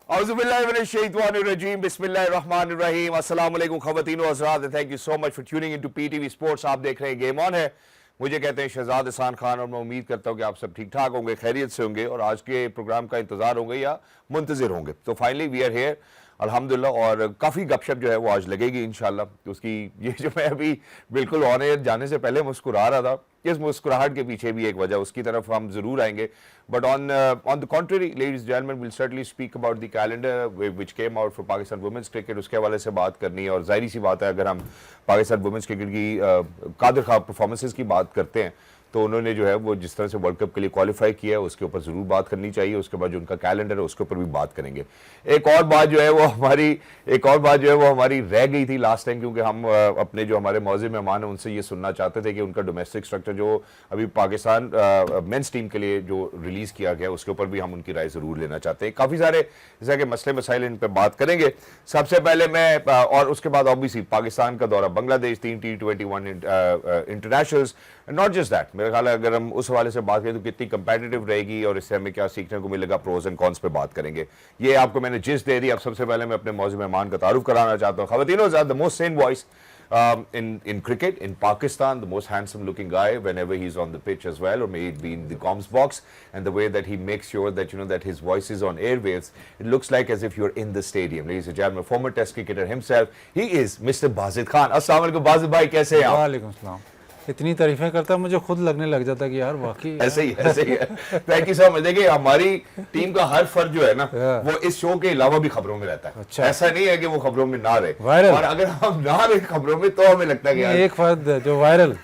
औज़ुबिल्लाहिमिनश्शैतानिर्रजीम बिस्मिल्लाहिर्रहमानिर्रहीम अस्सलाम वालेकुम ख़वातीन व हज़रात, thank you so much for tuning into PTV Sports. आप देख रहे हैं गेम ऑन है। मुझे कहते हैं शहजाद हसन खान और मैं उम्मीद करता हूं कि आप सब ठीक ठाक होंगे, खैरियत से होंगे और आज के प्रोग्राम का इंतजार होंगे या मुंतजिर होंगे। तो फाइनली वी आर हेयर अल्हम्दुलिल्लाह, और काफ़ी गपशप जो है वो आज लगेगी इंशाल्लाह। तो उसकी ये जो मैं अभी बिल्कुल ऑन एयर जाने से पहले मुस्कुरा रहा था, इस मुस्कुराहट के पीछे भी एक वजह, उसकी तरफ हम जरूर आएंगे। But on the country ladies and gentlemen, will certainly speak about the calendar which came out for Pakistan women's cricket. उसके हवाले से बात करनी है और जाहिर सी बात है, अगर हम पाकिस्तान वुमेन्स क्रिकेट की कादिर खां परफॉर्मेंसेज की बात करते हैं तो उन्होंने जो है वो जिस तरह से वर्ल्ड कप के लिए क्वालिफाई किया है उसके ऊपर ज़रूर बात करनी चाहिए। उसके बाद जो उनका कैलेंडर है उसके ऊपर भी बात करेंगे। एक और बात जो है वो हमारी रह गई थी लास्ट टाइम, क्योंकि हम अपने जो हमारे मौज़े मेहमान हैं उनसे ये सुनना चाहते थे कि उनका डोमेस्टिक स्ट्रक्चर जो अभी पाकिस्तान मेंस टीम के लिए जो रिलीज़ किया गया उसके ऊपर भी हम उनकी राय ज़रूर लेना चाहते हैं। काफ़ी सारे जैसे कि मसले मसाइल इन पर बात करेंगे। सबसे पहले मैं और उसके बाद ऑब्वियसली पाकिस्तान का दौरा, Bangladesh 3 T21 internationals, not just that. मेरे ख्याल है अगर हम उस हवाले से बात करें तो कितनी कंपेटिटिव रहेगी और इससे हमें क्या सीखने को मिलेगा, प्रोज एंड कॉन्स पे बात करेंगे। ये आपको मैंने जिस्ट दे दी। अब सबसे पहले मैं अपने मौजूद मेहमान का तारुफ कराना चाहता हूँ। ख़वातीनो, the most sane voice in cricket in Pakistan, the most handsome looking guy whenever he's on the pitch as well, or may it be in the comms box, and the way that he makes sure that that his voice is on airwaves, it looks like as if you're in the stadium. Ladies and gentlemen, former test cricketer himself, he is Mr. Bazid Khan. Assalamu alaikum Bazid bhai, kaise hain aap? वालेकुम सलाम। इतनी तारीफें करता मुझे खुद लगने लग जाता कि यार वाकई ऐसे ही है। Thank you so much. देखिए हमारी टीम का हर फर्ज जो है ना वो इस शो के अलावा भी खबरों में रहता है। अच्छा। ऐसा नहीं है कि वो खबरों में ना रहे, वायरल। और अगर हम ना रहे खबरों में तो हमें लगता है कि यार एक फर्द है जो वायरल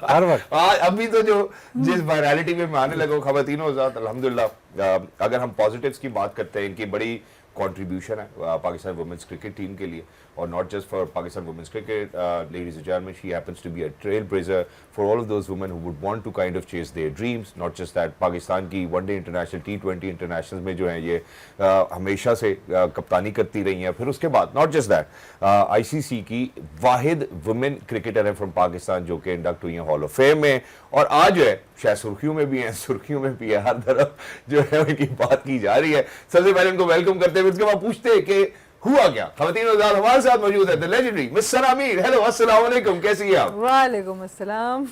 हर वक्त। अभी तो जो जिस वायरलिटी में आने लगे खवातीनों ज़ात अल्हम्दुलिल्लाह। अगर हम पॉजिटिव्स की बात करते हैं, इनकी बड़ी कंट्रीब्यूशन है पाकिस्तान वुमेन्स क्रिकेट टीम के लिए, और not just for Pakistan women's cricket. Ladies and gentleman, she happens to be a trail blazer for all of those women who would want to kind of chase their dreams. Not just that, Pakistan की one day international, T20 international में जो है ये हमेशा से कप्तानी करती रही हैं। फिर उसके बाद नॉट जस्ट दैट, ICC की वाहिद वुमेन क्रिकेटर है फ्रॉम पाकिस्तान जो कि इंडक्ट हुई हैं हॉल ऑफ फेम में, और आज जो है शायद सुर्खियों में भी है, हर तरफ जो है उनकी बात की जा रही है। सबसे पहले उनको वेलकम करते हैं, उसके बाद पूछते हैं कि हुआ क्या। ख़वातीन हमारे साथ मौजूद है the legendary miss Sana Mir. Hello, अस्सलाम वालेकुम, कैसी हैं आप? वालेकुम अस्सलाम।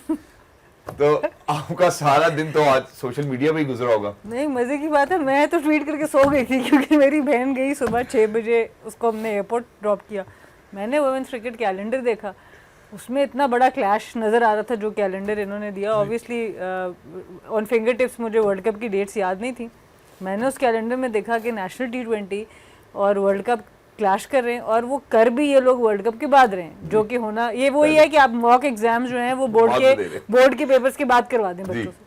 तो आपका सारा दिन तो आज सोशल मीडिया पे ही गुजरा होगा। नहीं, मजे की बात है, मैं तो ट्वीट करके सो गई थी क्योंकि मेरी बहन गई सुबह 6 बजे, उसको हमने एयरपोर्ट ड्रॉप किया। मैंने वुमेन्स क्रिकेट कैलेंडर देखा, उसमें इतना बड़ा क्लैश नज़र आ रहा था जो कैलेंडर इन्होंने दिया। ऑब्वियसली ऑन फिंगर टिप्स मुझे वर्ल्ड कप की डेट्स याद नहीं थी। मैंने उस कैलेंडर में देखा कि नेशनल T20 और वर्ल्ड कप क्लैश कर रहे हैं, और वो कर भी ये लोग वर्ल्ड कप के बाद रहे हैं, जो कि होना ये वही है कि आप मॉक एग्जाम जो हैं वो बोर्ड के पेपर्स के बाद करवा दें बच्चों से।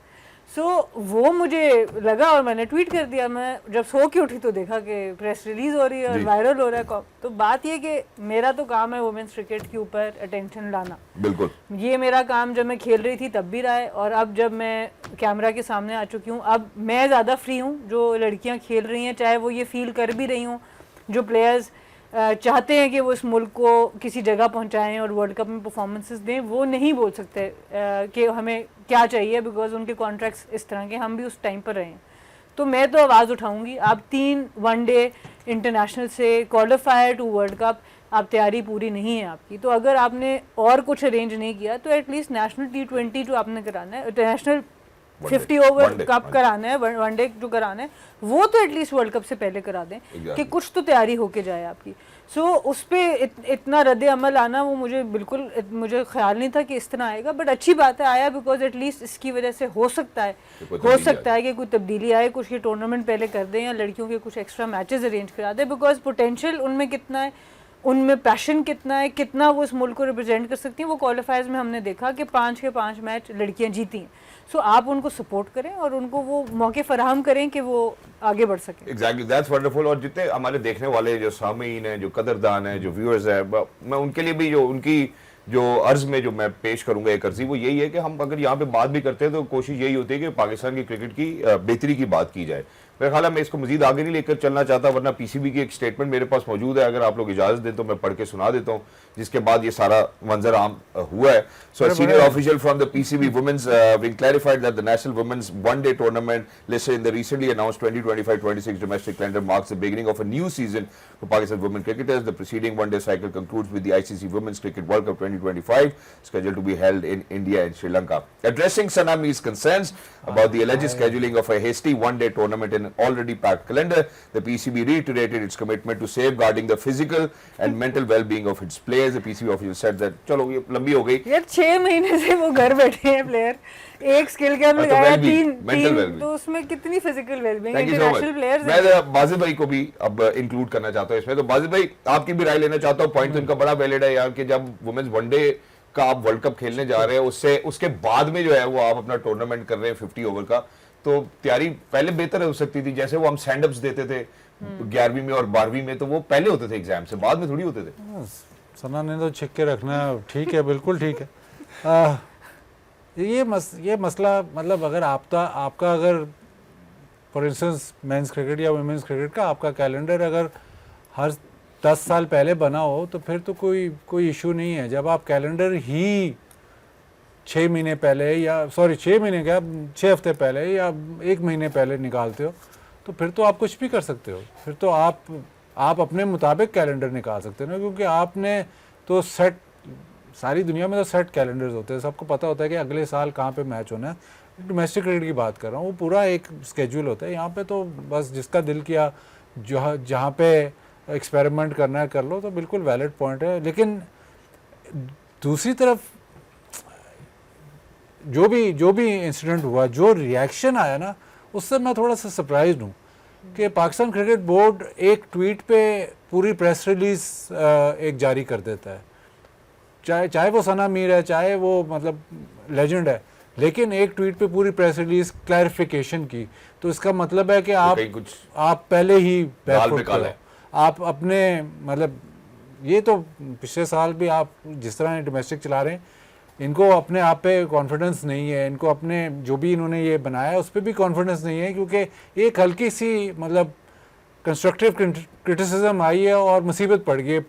सो वो मुझे लगा और मैंने ट्वीट कर दिया। मैं जब सो के उठी तो देखा कि प्रेस रिलीज हो रही है और वायरल हो रहा है। तो बात ये कि मेरा तो काम है वुमेन्स क्रिकेट के ऊपर अटेंशन लाना। बिल्कुल, ये मेरा काम जब मैं खेल रही थी तब भी रहा है, और अब जब मैं कैमरा के सामने आ चुकी हूँ, अब मैं ज़्यादा फ्री हूँ। जो लड़कियाँ खेल रही हैं, चाहे वो ये फील कर भी रही हूँ, जो प्लेयर्स चाहते हैं कि वो इस मुल्क को किसी जगह पहुंचाएं और वर्ल्ड कप में परफॉर्मेंसेस दें, वो नहीं बोल सकते कि हमें क्या चाहिए, बिकॉज उनके कॉन्ट्रैक्ट्स इस तरह के, हम भी उस टाइम पर रहे हैं। तो मैं तो आवाज़ उठाऊंगी। आप 3 वनडे इंटरनेशनल से क्वालिफायर टू वर्ल्ड कप, आप तैयारी पूरी नहीं है आपकी, तो अगर आपने और कुछ अरेंज नहीं किया तो एटलीस्ट नेशनल T20 जो आपने कराना है, इंटरनेशनल 50 ओवर कप कराना है, वनडे जो कराना है, वो तो एटलीस्ट वर्ल्ड कप से पहले करा दें कि कुछ तो तैयारी होके जाए आपकी। सो उस पर इतना रद्द अमल आना, वो मुझे ख्याल नहीं था कि इस तरह आएगा। बट अच्छी बात है आया, बिकॉज एटलीस्ट इसकी वजह से हो सकता है कि कोई तब्दीली आए, कुछ ये टूर्नामेंट पहले कर दें या लड़कियों के कुछ एक्स्ट्रा मैचेस अरेंज करा दें, बिकॉज पोटेंशियल उनमें कितना है, उनमें पैशन कितना है, कितना वो इस मुल्क को रिप्रेजेंट कर सकती हैं। वो क्वालिफायर्स में हमने देखा कि 5 के 5 मैच लड़कियां जीती हैं। सो आप उनको सपोर्ट करें और उनको वो मौके फराहम करें कि वो आगे बढ़ सकें। Exactly, that's wonderful. और जितने हमारे देखने वाले जो सामीन हैं, जो कदरदान हैं, जो व्यूअर्स हैं, मैं उनके लिए भी जो उनकी जो अर्ज में जो मैं पेश करूंगा एक अर्जी, वो यही है कि हम अगर यहाँ पे बात भी करते हैं तो कोशिश यही होती है कि पाकिस्तान की क्रिकेट की बेहतरी की बात की जाए। मेरे ख्याल है मैं इसको मजीद आगे नहीं लेकर चलना चाहता, वरना पीसीबी की एक स्टेटमेंट मेरे पास मौजूद है, अगर आप लोग इजाजत दें तो मैं पढ़ के सुना देता हूँ, जिसके बाद ये सारा मंजर आम हुआ है. So senior official from the PCB women's wing clarified that the national women's one day tournament listed in the recently announced 2025-26 domestic calendar marks the beginning of a new season for Pakistan women cricketers. The preceding one-day cycle concludes with the ICC Women's Cricket World Cup 2025, scheduled to be held in India and Sri Lanka. Addressing Sana Mir's concerns about the alleged scheduling of a hasty one-day tournament in an already packed calendar, the PCB reiterated its commitment to safeguarding the physical and mental well-being of its players. The PCB official said that, चलो ये लंबी हो गई यार 6 महीने से वो घर बैठे हैं प्लेयर, एक स्किल कैंप लगाया, तीन तो उसमें कितनी फिजिकल वेलबींग, इंटरनेशनल प्लेयर्स. मैं बाजिद भाई को भी अब इंक्लूड करना चाहता हूँ इसमें. तो बाजिद भाई आपकी भी राय लेना चाहता हूँ. पॉइंट तो इनका बड़ा वैलिड है यार कि जब वुमेन्स वनडे का आप वर्ल्ड कप खेलने जा रहे हैं, उससे उसके बाद में जो है वो आप अपना टूर्नामेंट कर रहे हैं 50 ओवर का, तो तैयारी पहले बेहतर हो सकती थी. जैसे वो हम स्टैंड-अप्स देते थे 11वीं में और 12वीं में, तो वो पहले होते थे एग्जाम से, बाद में थोड़ी होते थे. सना ने तो छिक्के रखना ठीक है, बिल्कुल ठीक है. ये मसला मतलब अगर आपका अगर फॉर इंस्टेंस मेंस क्रिकेट या वुमेन्स क्रिकेट का आपका कैलेंडर अगर हर 10 साल पहले बना हो तो फिर तो कोई इशू नहीं है. जब आप कैलेंडर ही 6 महीने पहले या 6 महीने क्या 6 हफ्ते पहले या 1 महीने पहले निकालते हो तो फिर तो आप कुछ भी कर सकते हो. फिर तो आप अपने मुताबिक कैलेंडर निकाल सकते हो ना, क्योंकि आपने तो सेट, सारी दुनिया में तो सेट कैलेंडर्स होते हैं, सबको पता होता है कि अगले साल कहाँ पे मैच होना है. डोमेस्टिक क्रिकेट की बात कर रहा हूँ, वो पूरा एक स्केड्यूल होता है. यहाँ पे तो बस जिसका दिल किया जहाँ पे एक्सपेरिमेंट करना है कर लो, तो बिल्कुल वैलिड पॉइंट है. लेकिन दूसरी तरफ जो भी इंसिडेंट हुआ, जो रिएक्शन आया ना, उससे मैं थोड़ा सा सरप्राइज्ड हूँ कि पाकिस्तान क्रिकेट बोर्ड एक ट्वीट पे पूरी प्रेस रिलीज एक जारी कर देता है. चाहे वो सना मीर है, चाहे वो मतलब लेजेंड है, लेकिन एक ट्वीट पे पूरी प्रेस रिलीज क्लैरिफिकेशन की, तो इसका मतलब है कि आप पहले ही बैकफुट हो. आप अपने मतलब ये तो पिछले साल भी आप जिस तरह डोमेस्टिक चला रहे हैं, इनको अपने आप पे कॉन्फिडेंस नहीं है, इनको अपने जो भी इन्होंने ये बनाया है उस पर भी कॉन्फिडेंस नहीं है, क्योंकि एक हल्की सी मतलब कंस्ट्रक्टिव क्रिटिसिज्म आई है और मुसीबत पड़ गई है.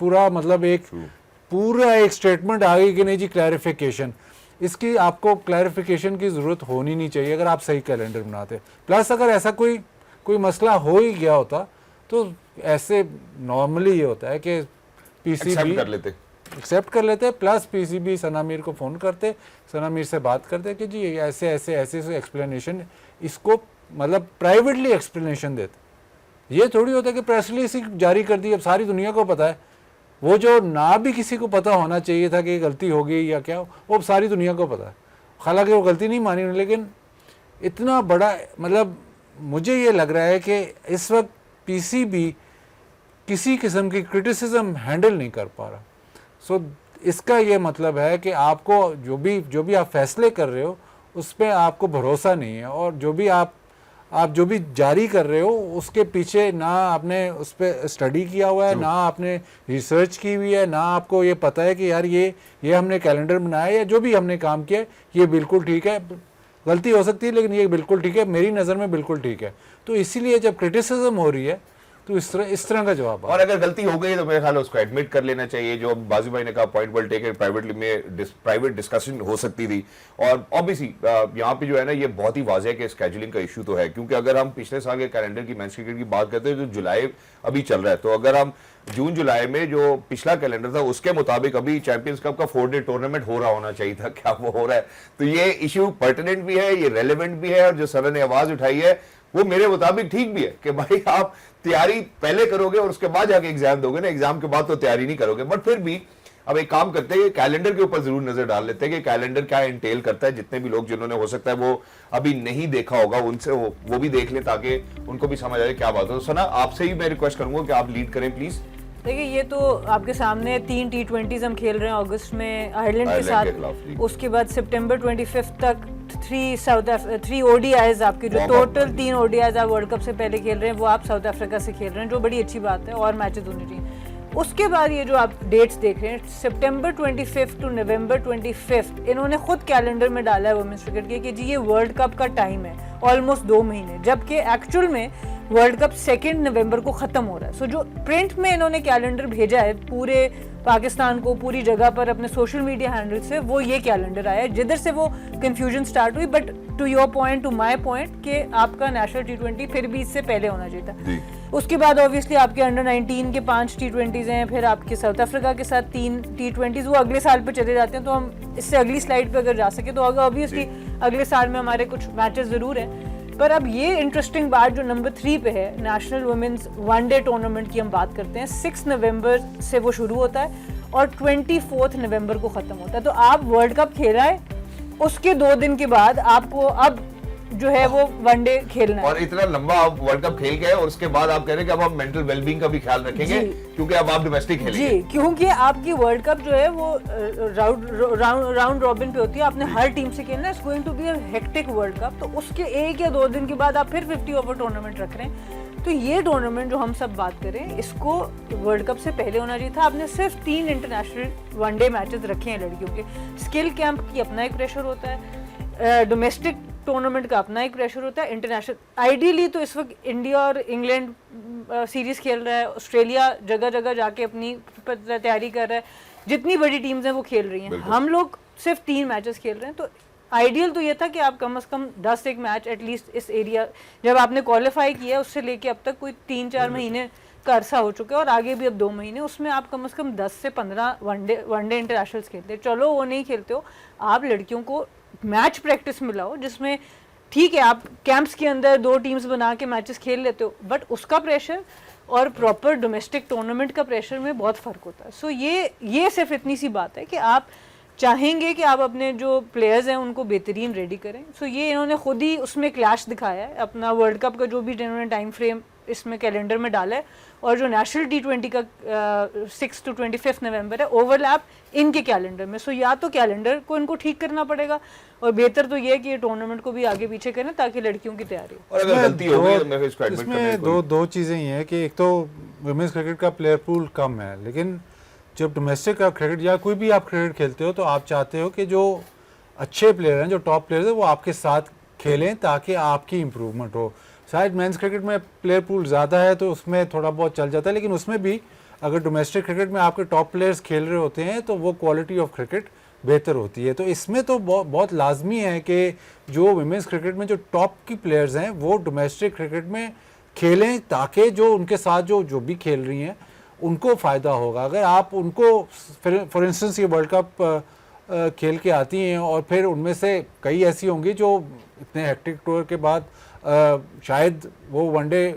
पूरा एक स्टेटमेंट आ गई कि नहीं जी क्लैरिफिकेशन. इसकी आपको क्लैरिफिकेशन की ज़रूरत होनी नहीं चाहिए अगर आप सही कैलेंडर बनाते. प्लस अगर ऐसा कोई मसला हो ही गया होता तो ऐसे नॉर्मली ये होता है कि पीसीबी एक्सेप्ट कर लेते. प्लस पीसीबी सना मीर को फ़ोन करते, सना मीर से बात करते कि जी ऐसे एक्सप्लेनेशन, इसको मतलब प्राइवेटली एक्सप्लेनेशन देते. ये थोड़ी होता है कि प्रेस रिलीज जारी कर दी, अब सारी दुनिया को पता है. वो जो ना भी किसी को पता होना चाहिए था कि गलती हो गई या क्या, वो सारी दुनिया को पता है. हालांकि वो गलती नहीं मानी, लेकिन इतना बड़ा मतलब मुझे ये लग रहा है कि इस वक्त पीसीबी किसी किस्म की क्रिटिसिज्म हैंडल नहीं कर पा रहा. सो इसका ये मतलब है कि आपको जो भी आप फैसले कर रहे हो उस पर आपको भरोसा नहीं है, और जो भी जारी कर रहे हो उसके पीछे ना आपने उस पर स्टडी किया हुआ है, ना आपने रिसर्च की हुई है, ना आपको ये पता है कि यार ये हमने कैलेंडर बनाया या जो भी हमने काम किया ये बिल्कुल ठीक है. गलती हो सकती है लेकिन ये बिल्कुल ठीक है, मेरी नज़र में बिल्कुल ठीक है. तो इसीलिए जब क्रिटिसिज्म हो रही है तो इस तरह का जवाब. और अगर गलती हो गई तो मेरे ख्याल उसको एडमिट कर लेना चाहिए. जो बाजू भाई ने कहा point well taken, private discussion हो सकती थी. और ऑब्वियसली यहाँ पे जो है ना ये बहुत ही वाज़ेह है कि स्केजुलिंग का इशू तो है, क्योंकि अगर हम पिछले साल के कैलेंडर की मेंस क्रिकेट की बात करते हैं तो जुलाई अभी चल रहा है, तो अगर हम जून जुलाई में जो पिछला कैलेंडर था उसके मुताबिक अभी चैंपियंस कप का 4-डे टूर्नामेंट हो रहा होना चाहिए था. क्या वो हो रहा है? तो ये इशू पर्टिनेंट भी है, ये रेलेवेंट भी है, और जो सर ने आवाज उठाई है वो मेरे मुताबिक ठीक भी है कि भाई आप तैयारी पहले करोगे और उसके बाद जाके एग्जाम दोगे ना, एग्जाम के बाद तो तैयारी नहीं करोगे. बट फिर भी अब एक काम करते हैं, कैलेंडर के ऊपर जरूर नजर डाल लेते हैं कि कैलेंडर क्या इंटेल करता है. जितने भी लोग जिन्होंने हो सकता है वो अभी नहीं देखा होगा उनसे वो भी देख लें ताकि उनको भी समझ आए क्या बात है. तो सना आपसे ही मैं रिक्वेस्ट करूंगा कि आप लीड करें प्लीज. देखिए ये तो आपके सामने 3 T20s हम खेल रहे हैं अगस्त में आयरलैंड के साथ, उसके बाद सितंबर 25 तक 3 ODIs आपके जो टोटल 3 ODIs आप वर्ल्ड कप से पहले खेल रहे हैं वो आप साउथ अफ्रीका से खेल रहे हैं, जो बड़ी अच्छी बात है, और मैचेस होनी चाहिए. उसके बाद ये जो आप डेट्स देख रहे हैं सितंबर 25 टू नवंबर 25, इन्होंने खुद कैलेंडर में डाला है वुमेन्स क्रिकेट के कि जी ये वर्ल्ड कप का टाइम है, ऑलमोस्ट 2 महीने, जबकि एक्चुअल में वर्ल्ड कप 2 नवंबर को ख़त्म हो रहा है। सो जो प्रिंट में इन्होंने कैलेंडर भेजा है पूरे पाकिस्तान को, पूरी जगह पर अपने सोशल मीडिया हैंडल से, वो ये कैलेंडर आया है जिधर से वो कंफ्यूजन स्टार्ट हुई। But to your point, to my point, कि आपका नेशनल T20 फिर भी इससे पहले होना चाहिए था। उसके बाद ऑब्वियसली आपके अंडर 19 के 5 T20s हैं, फिर आपके साउथ अफ्रीका के साथ 3 T20s, वो अगले साल पे चले जाते हैं। तो हम इससे अगली स्लाइड पे अगर जा सके तो ऑब्वियसली अगले साल में हमारे कुछ मैचेस ज़रूर हैं। पर अब ये इंटरेस्टिंग बात जो नंबर 3 पे है, नेशनल वुमेन्स वनडे टूर्नामेंट की हम बात करते हैं। 6 नवंबर से वो शुरू होता है और 24 नवंबर को ख़त्म होता है। तो आप वर्ल्ड कप खेला है, उसके 2 दिन के बाद आपको अब जो है वो वनडे खेलना है। और इतना लंबा आप वर्ल्ड कप खेल गए और उसके बाद आप कह रहे हैं कि अब हम मेंटल वेलबींग का भी ख्याल रखेंगे क्योंकि अब आप डोमेस्टिक खेलेंगे। जी, क्योंकि आपकी वर्ल्ड कप जो है वो राउंड रॉबिन पे होती है, आपने हर टीम से खेलना है। It's going to be a hectic world cup. तो उसके 1 या 2 दिन के बाद आप फिर 50 ओवर टूर्नामेंट रख रहे हैं। तो ये टूर्नामेंट जो हम सब बात करें, इसको वर्ल्ड कप से पहले होना चाहिए था। आपने सिर्फ 3 इंटरनेशनल वनडे मैचेस रखे हैं लड़कियों के। स्किल कैंप की अपना एक प्रेशर होता है, डोमेस्टिक टूर्नामेंट का अपना एक प्रेशर होता है, इंटरनेशनल। आइडियली तो इस वक्त इंडिया और इंग्लैंड सीरीज खेल रहा है, ऑस्ट्रेलिया जगह जगह जाके अपनी तैयारी कर रहा है, जितनी बड़ी टीम्स हैं वो खेल रही हैं। हम लोग सिर्फ 3 मैचेस खेल रहे हैं। तो आइडियल तो ये था कि आप कम से कम 10 एक मैच एटलीस्ट इस एरिया, जब आपने क्वालिफाई किया उससे लेके अब तक कोई 3-4 महीने का अरसा हो चुका है और आगे भी अब 2 महीने, उसमें आप कम से कम 10 से 15 वनडे इंटरनेशनल्स खेलते हैं। चलो वो नहीं खेलते हो, आप लड़कियों को मैच प्रैक्टिस में लाओ, जिसमें ठीक है आप कैंप्स के अंदर 2 टीम्स बना के मैचेस खेल लेते हो, बट उसका प्रेशर और प्रॉपर डोमेस्टिक टूर्नामेंट का प्रेशर में बहुत फ़र्क होता है। सो ये सिर्फ इतनी सी बात है कि आप चाहेंगे कि आप अपने जो प्लेयर्स हैं उनको बेहतरीन रेडी करें। सो ये इन्होंने खुद ही उसमें क्लैश दिखाया है। अपना वर्ल्ड कप का जो भी इन्होंने टाइम फ्रेम इसमें कैलेंडर में डाला है और जो नेशनल T20 का 6 to 25 नवंबर है, ओवरलैप इनके कैलेंडर में। सो या तो कैलेंडर को इनको ठीक करना पड़ेगा और बेहतर तो ये है कि ये टूर्नामेंट को भी आगे पीछे करें ताकि लड़कियों की तैयारी हो। और अगर गलती हो गई तो मैं इसको एडमिट करने इसमें दो चीज़ें ही हैं कि एक तो वुमेन्स क्रिकेट का प्लेयर पूल कम है, लेकिन जब डोमेस्टिक आप क्रिकेट या कोई भी आप क्रिकेट खेलते हो तो आप चाहते हो कि जो अच्छे प्लेयर हैं, जो टॉप प्लेयर्स हैं, वो आपके साथ खेलें ताकि आपकी इम्प्रूवमेंट हो। शायद मेंस क्रिकेट में प्लेयर पूल ज़्यादा है तो उसमें थोड़ा बहुत चल जाता है, लेकिन उसमें भी अगर डोमेस्टिक क्रिकेट में आपके टॉप प्लेयर्स खेल रहे होते हैं तो वो क्वालिटी ऑफ क्रिकेट बेहतर होती है। तो इसमें तो बहुत लाजमी है कि जो वुमेन्स क्रिकेट में जो टॉप की प्लेयर्स हैं वो डोमेस्टिक क्रिकेट में खेलें ताकि जो उनके साथ जो भी खेल रही हैं उनको फ़ायदा होगा। अगर आप उनको फॉर इंस्टेंस ये वर्ल्ड कप खेल के आती हैं और फिर उनमें से कई ऐसी होंगी जो इतने हेक्टिक टूर के बाद शायद वो वनडे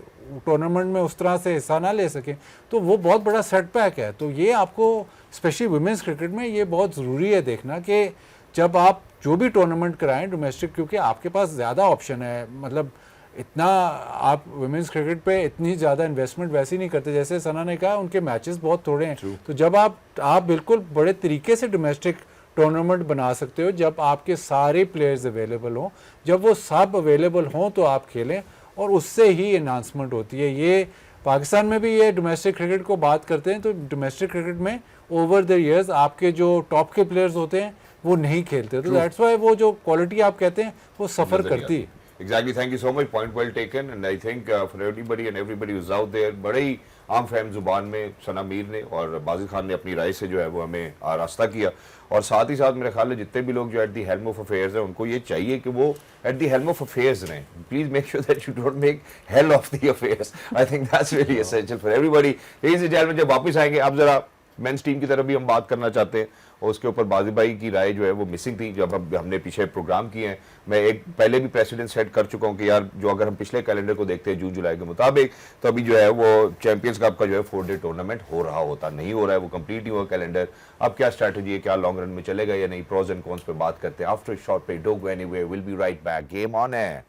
टूर्नामेंट में उस तरह से हिस्सा ना ले सकें, तो वो बहुत बड़ा सेटबैक है। तो ये आपको स्पेशली वुमेन्स क्रिकेट में ये बहुत ज़रूरी है देखना कि जब आप जो भी टूर्नामेंट कराएं डोमेस्टिक, क्योंकि आपके पास ज़्यादा ऑप्शन है, मतलब इतना आप वुमेन्स क्रिकेट पे इतनी ज़्यादा इन्वेस्टमेंट वैसे ही नहीं करते। जैसे सना ने कहा उनके मैचेस बहुत थोड़े हैं। तो जब आप बिल्कुल बड़े तरीके से डोमेस्टिक टूर्नामेंट बना सकते हो जब आपके सारे प्लेयर्स अवेलेबल हों, जब वो सब अवेलेबल हों तो आप खेलें और उससे ही एनहांसमेंट होती है। ये पाकिस्तान में भी ये डोमेस्टिक क्रिकेट को बात करते हैं तो डोमेस्टिक क्रिकेट में ओवर द ईयर्स आपके जो टॉप के प्लेयर्स होते हैं वो नहीं खेलते, तो दैट्स वाई वो जो क्वालिटी आप कहते हैं वो सफ़र करती है। Exactly, thank you so much, point well taken, and I think for everybody and everybody who's out there, बड़े ही आम फहम जुबान में सना मीर ने और बाजिद खान ने अपनी राय से जो है वो हमें आरास्ता किया। और साथ ही साथ मेरे ख्याल में जितने भी लोग जो at the helm of affairs हैं उनको ये चाहिए कि वो at the helm of affairs रहें। Please make sure that you don't make hell of the affairs. I think that's really essential for everybody. Ladies and gentlemen, जब वापस आएंगे अब जरा मेंस टीम की तरफ भी हम बात करना चाहते हैं और उसके ऊपर बाजी भाई की राय जो है वो मिसिंग थी जब हमने पीछे प्रोग्राम किए हैं। मैं एक पहले भी प्रेसिडेंट सेट कर चुका हूं कि यार जो अगर हम पिछले कैलेंडर को देखते हैं जून जुलाई के मुताबिक, तो अभी जो है वो चैंपियंस कप का जो है 4 डे टूर्नामेंट हो रहा होता, नहीं हो रहा है, वो कंप्लीट नहीं हुआ कैलेंडर। अब क्या स्ट्रैटेजी है, क्या लॉन्ग रन में चलेगा या नहीं, प्रोज एंड कॉन्स पे बात करते हैं after short break. Don't go anywhere, will be right back. Game on है।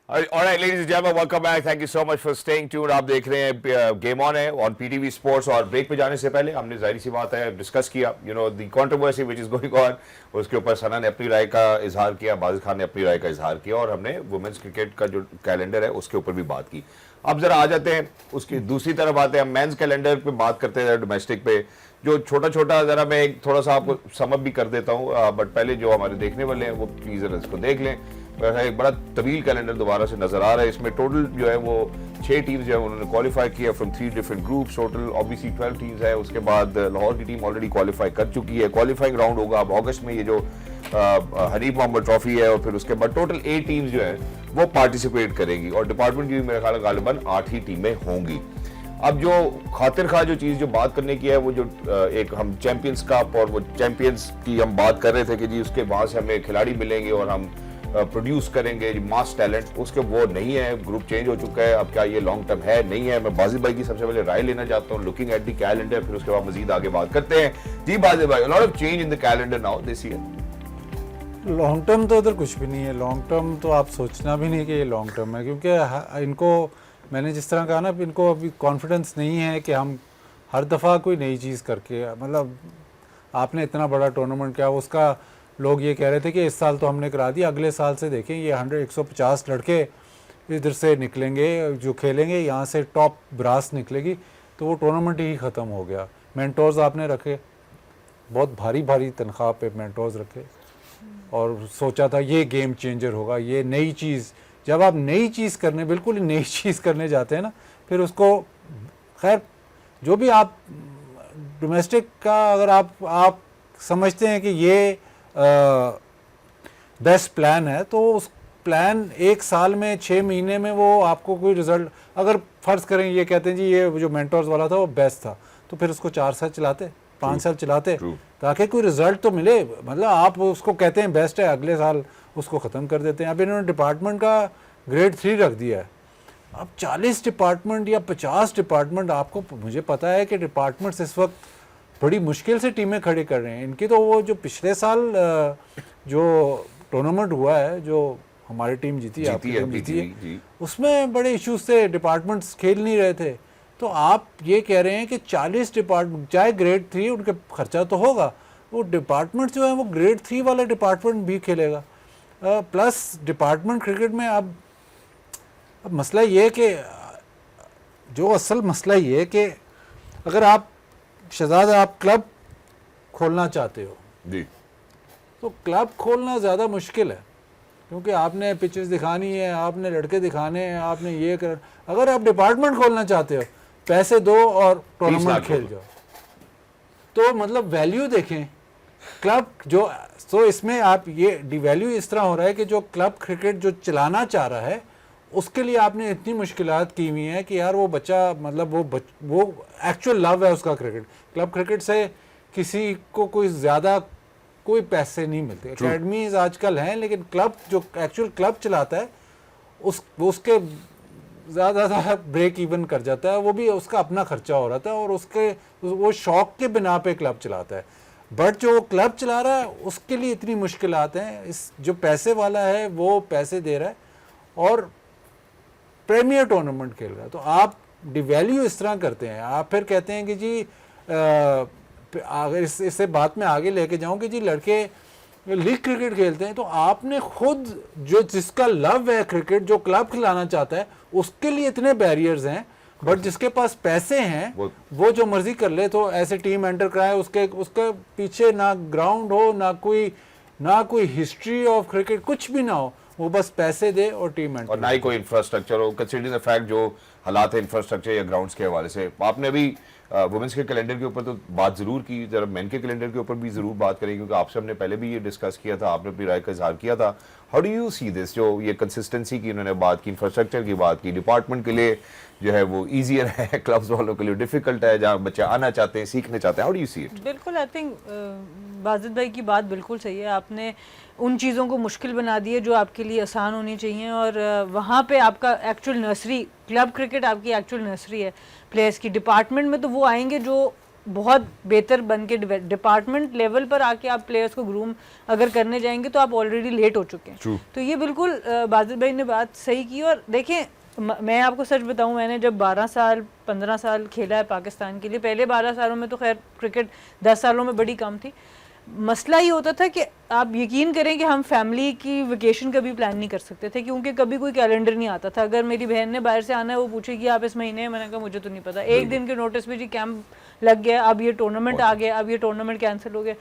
All right, ladies and gentlemen, welcome back. Thank you so much for staying tuned. आप देख रहे हैं गेम ऑन है ऑन PTV स्पोर्ट्स। और break पे जाने से पहले हमने जाहिर सी बात है डिस्कस किया the controversy which is going on. उसके ऊपर सना ने अपनी राय का इजहार किया, बाजिद खान ने अपनी राय का इजहार किया और हमने वुमेन्स क्रिकेट का जो कैलेंडर है उसके ऊपर भी बात की। अब जरा आ जाते हैं उसकी दूसरी तरफ आते हैं, हम मेंस कैलेंडर पे बात करते हैं डोमेस्टिक पे, जो छोटा छोटा जरा मैं एक थोड़ा सा आपको समअप भी कर देता हूँ, बट पहले जो हमारे देखने वाले हैं वो प्लीज जरा इसको देख लें। एक बड़ा तवील कैलेंडर दोबारा से नजर आ रहा है। इसमें टोटल जो है वो 6 टीम्स जो है उन्होंने क्वालिफाई किया from 3 different groups. Total obviously 12 teams है। उसके बाद लाहौर की टीम ऑलरेडी क्वालिफाई कर चुकी है। क्वालिफाइंग राउंड होगा अब अगस्त में, ये जो हनीफ मोहम्मद ट्रॉफी है, और फिर उसके बाद टोटल 8 टीम्स जो है वो पार्टिसिपेट करेंगी और डिपार्टमेंट की भी मेरे ख्याल गालिबन 8 ही टीमें होंगी। अब जो खातिर खा जो चीज़ जो बात करने की है वो जो एक हम चैंपियंस कप और वो चैंपियंस की हम बात कर रहे थे कि जी उसके वहाँ से हमें खिलाड़ी मिलेंगे और हम प्रोड्यूस करेंगे मास टैलेंट, उसके वो नहीं है। ग्रुप चेंज हो चुका है। अब क्या ये लॉन्ग टर्म है, नहीं है? मैं बाजिद भाई की सबसे पहले राय लेना चाहता हूँ लुकिंग एट द कैलेंडर, फिर उसके बाद मजीद आगे बात करते हैं। जी बाजिद भाई, lot of change in the calendar now this year. Long term तो उधर कुछ भी नहीं है। लॉन्ग टर्म तो आप सोचना भी नहीं कि ये लॉन्ग टर्म है, क्योंकि इनको मैंने जिस तरह कहा ना, इनको अभी कॉन्फिडेंस नहीं है कि हम हर दफ़ा कोई नई चीज़ करके, मतलब आपने इतना बड़ा टूर्नामेंट किया, उसका लोग ये कह रहे थे कि इस साल तो हमने करा दिया, अगले साल से देखें ये 150 लड़के इधर से निकलेंगे जो खेलेंगे, यहाँ से टॉप ब्रास निकलेगी, तो वो टूर्नामेंट ही ख़त्म हो गया। मेंटोर्स आपने रखे, बहुत भारी भारी तनख्वाह पे मेंटोर्स रखे और सोचा था ये गेम चेंजर होगा, ये नई चीज़। जब आप नई चीज़ करने, बिल्कुल ही नई चीज़ करने जाते हैं ना, फिर उसको खैर जो भी आप डोमेस्टिक का अगर आप समझते हैं कि ये बेस्ट प्लान है, तो उस प्लान 1 साल में 6 महीने में वो आपको कोई रिजल्ट, अगर फ़र्ज़ करें ये कहते हैं जी ये जो मेंटोर्स वाला था वो बेस्ट था, तो फिर उसको 4 साल चलाते, 5 साल चलाते ताकि कोई रिजल्ट तो मिले। मतलब आप उसको कहते हैं बेस्ट है, अगले साल उसको ख़त्म कर देते हैं। अब इन्होंने डिपार्टमेंट का ग्रेड 3 रख दिया है। अब 40 डिपार्टमेंट या 50 डिपार्टमेंट, आपको मुझे पता है कि डिपार्टमेंट्स इस वक्त बड़ी मुश्किल से टीमें खड़ी कर रहे हैं। इनकी तो वो जो पिछले साल जो टूर्नामेंट हुआ है, जो हमारी टीम जीती है, उसमें बड़े इश्यूज थे, डिपार्टमेंट्स खेल नहीं रहे थे। तो आप ये कह रहे हैं कि 40 डिपार्टमेंट, चाहे ग्रेड 3 उनके खर्चा तो होगा, वो डिपार्टमेंट जो है वो ग्रेड 3 वाला डिपार्टमेंट भी खेलेगा। प्लस डिपार्टमेंट क्रिकेट में अब मसला ये है कि जो असल मसला ये है कि अगर आप शहजाद आप क्लब खोलना चाहते हो जी, तो क्लब खोलना ज़्यादा मुश्किल है, क्योंकि आपने पिचेस दिखानी है, आपने लड़के दिखाने हैं, आपने ये कर। अगर आप डिपार्टमेंट खोलना चाहते हो, पैसे दो और टूर्नामेंट खेल जाओ, तो मतलब वैल्यू देखें क्लब जो। तो इसमें आप ये डिवैल्यू इस तरह हो रहा है कि जो क्लब क्रिकेट जो चलाना चाह रहा है, उसके लिए आपने इतनी मुश्किलात की हुई हैं कि यार वो बच्चा, मतलब वो एक्चुअल लव है उसका क्रिकेट। क्लब क्रिकेट से किसी को कोई ज़्यादा कोई पैसे नहीं मिलते। एकेडमीज आजकल हैं, लेकिन क्लब जो एक्चुअल क्लब चलाता है उसके ज़्यादा ब्रेक इवन कर जाता है, वो भी उसका अपना खर्चा हो रहा है और उसके वो शौक के बिना पे क्लब चलाता है। बट जो क्लब चला रहा है उसके लिए इतनी मुश्किलात हैं। इस जो पैसे वाला है वो पैसे दे रहा है और प्रीमियर टूर्नामेंट खेल रहा है, तो आप डिवैल्यू इस तरह करते हैं। आप फिर कहते हैं कि जी अगर इससे बात में आगे लेके जाऊं कि जी लड़के लीग क्रिकेट खेलते हैं, तो आपने खुद जो जिसका लव है क्रिकेट, जो क्लब खिलाना चाहता है, उसके लिए इतने बैरियर्स हैं। बट जिसके पास पैसे हैं वो जो मर्जी कर ले, तो ऐसे टीम एंटर कराए, उसके पीछे ना ग्राउंड हो, ना कोई हिस्ट्री ऑफ क्रिकेट, कुछ भी ना हो, वो बस पैसे दे और टीम एंटर, और ना ही कोई इंफ्रास्ट्रक्चर हो। कंसीडरिंग द फैक्ट जो हालात है इंफ्रास्ट्रक्चर या ग्राउंड्स के हवाले से। आपने भी वुमेंस के कैलेंडर के ऊपर तो बात जरूर की, जरा मेन के कैलेंडर के ऊपर भी जरूर बात करें, क्योंकि आपसे हमने पहले भी ये डिस्कस किया था, आपने अपनी राय का इजहार किया था। How do you see this, जो ये कंसिस्टेंसी की उन्होंने बात की, इंफ्रास्ट्रक्चर की बात की, डिपार्टमेंट के लिए जो है वो ईजियर है, क्लब्स वालों के लिए डिफिकल्ट है, जहाँ बच्चे आना चाहते हैं, सीखने चाहते हैं। How do you see it? बिल्कुल, आई थिंक बाजिद भाई की बात बिल्कुल सही है। आपने उन चीज़ों को मुश्किल बना दी है जो आपके लिए आसान होनी चाहिए, और वहाँ पे आपका एक्चुअल नर्सरी, क्लब क्रिकेट आपकी एक्चुअल नर्सरी है प्लेयर्स की। डिपार्टमेंट में तो वो आएंगे जो बहुत बेहतर बन के, डिपार्टमेंट लेवल पर आके आप प्लेयर्स को ग्रूम अगर करने जाएंगे तो आप ऑलरेडी लेट हो चुके हैं। तो ये बिल्कुल बाजिद भाई ने बात सही की। और देखें, मैं आपको सच बताऊं, मैंने जब 12 साल 15 साल खेला है पाकिस्तान के लिए, पहले 12 सालों में तो खैर क्रिकेट 10 सालों में बड़ी कम थी। मसला ये होता था कि आप यकीन करें कि हम फैमिली की वेकेशन कभी प्लान नहीं कर सकते थे, क्योंकि कभी कोई कैलेंडर नहीं आता था। अगर मेरी बहन ने बाहर से आना है, वो पूछेगी आप इस महीने, मैंने कहा मुझे तो नहीं पता। एक दिन के नोटिस पे जी कैंप लग गया, अब ये टूर्नामेंट आ गया, अब ये टूर्नामेंट कैंसिल हो गया।